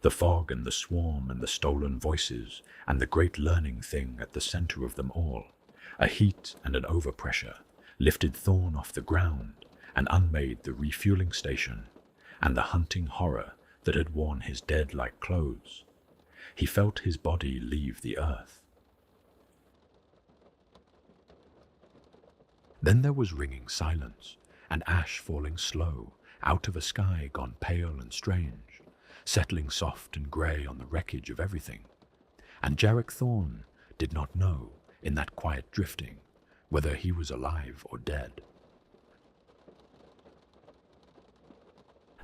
The fog and the swarm and the stolen voices and the great learning thing at the center of them all, a heat and an overpressure, lifted Thorn off the ground and unmade the refueling station and the hunting horror that had worn his dead like clothes. He felt his body leave the earth. Then there was ringing silence, and ash falling slow out of a sky gone pale and strange, settling soft and grey on the wreckage of everything. And Jarek Thorn did not know, in that quiet drifting, whether he was alive or dead.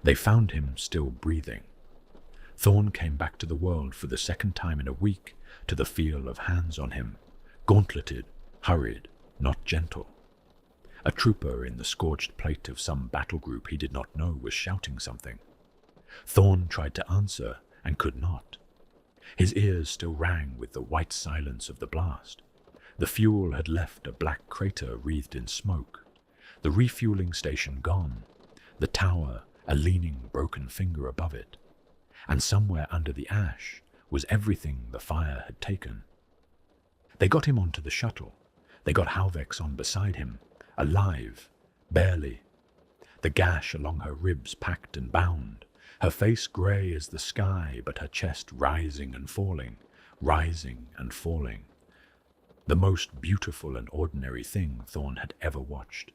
They found him still breathing. Thorn came back to the world for the second time in a week, to the feel of hands on him, gauntleted, hurried, not gentle. A trooper in the scorched plate of some battle group he did not know was shouting something. Thorn tried to answer and could not. His ears still rang with the white silence of the blast. The fuel had left a black crater wreathed in smoke. The refueling station gone. The tower a leaning broken finger above it. And somewhere under the ash was everything the fire had taken. They got him onto the shuttle. They got Halvex on beside him, alive, barely. The gash along her ribs packed and bound, her face grey as the sky, but her chest rising and falling, rising and falling. The most beautiful and ordinary thing Thorn had ever watched.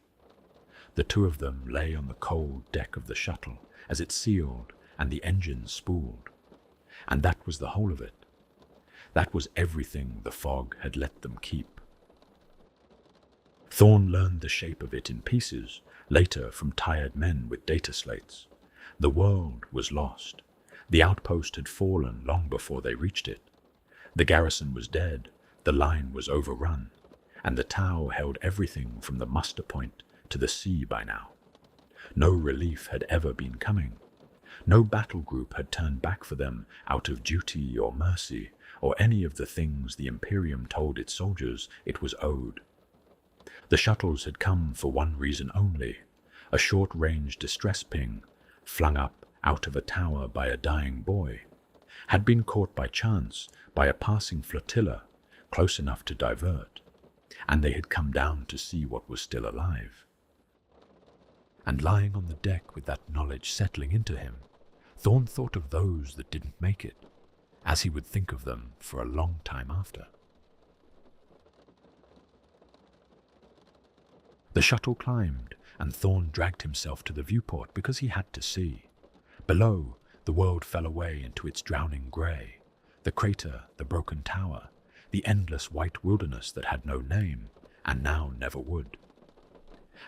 The two of them lay on the cold deck of the shuttle as it sealed and the engines spooled. And that was the whole of it. That was everything the fog had let them keep. Thorn learned the shape of it in pieces, later from tired men with data slates. The world was lost. The outpost had fallen long before they reached it. The garrison was dead, the line was overrun, and the T'au held everything from the muster point to the sea by now. No relief had ever been coming. No battle group had turned back for them out of duty or mercy, or any of the things the Imperium told its soldiers it was owed. The shuttles had come for one reason only, a short-range distress ping flung up out of a tower by a dying boy, had been caught by chance by a passing flotilla close enough to divert, and they had come down to see what was still alive. And lying on the deck with that knowledge settling into him, Thorn thought of those that didn't make it, as he would think of them for a long time after. The shuttle climbed, and Thorn dragged himself to the viewport because he had to see. Below, the world fell away into its drowning grey, the crater, the broken tower, the endless white wilderness that had no name, and now never would.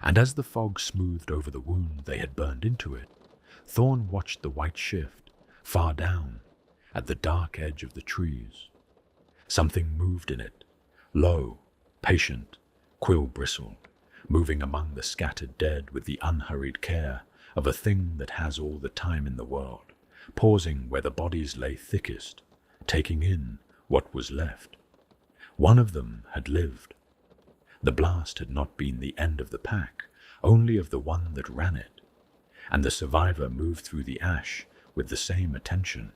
And as the fog smoothed over the wound they had burned into it, Thorn watched the white shift, far down, at the dark edge of the trees. Something moved in it, low, patient, quill-bristled, moving among the scattered dead with the unhurried care of a thing that has all the time in the world, pausing where the bodies lay thickest, taking in what was left. One of them had lived. The blast had not been the end of the pack, only of the one that ran it, and the survivor moved through the ash with the same attention.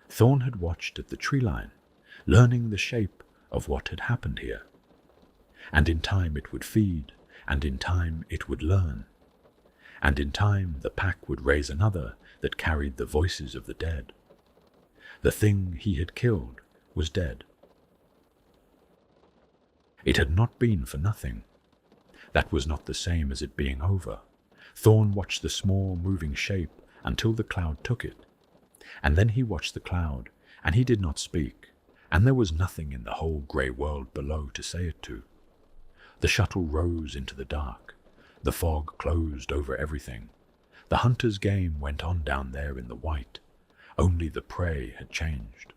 Thorn had watched at the tree line, learning the shape of what had happened here. And in time it would feed, and in time it would learn. And in time the pack would raise another that carried the voices of the dead. The thing he had killed was dead. It had not been for nothing. That was not the same as it being over. Thorn watched the small moving shape until the cloud took it. And then he watched the cloud, and he did not speak, and there was nothing in the whole grey world below to say it to. The shuttle rose into the dark. The fog closed over everything. The hunter's game went on down there in the white. Only the prey had changed.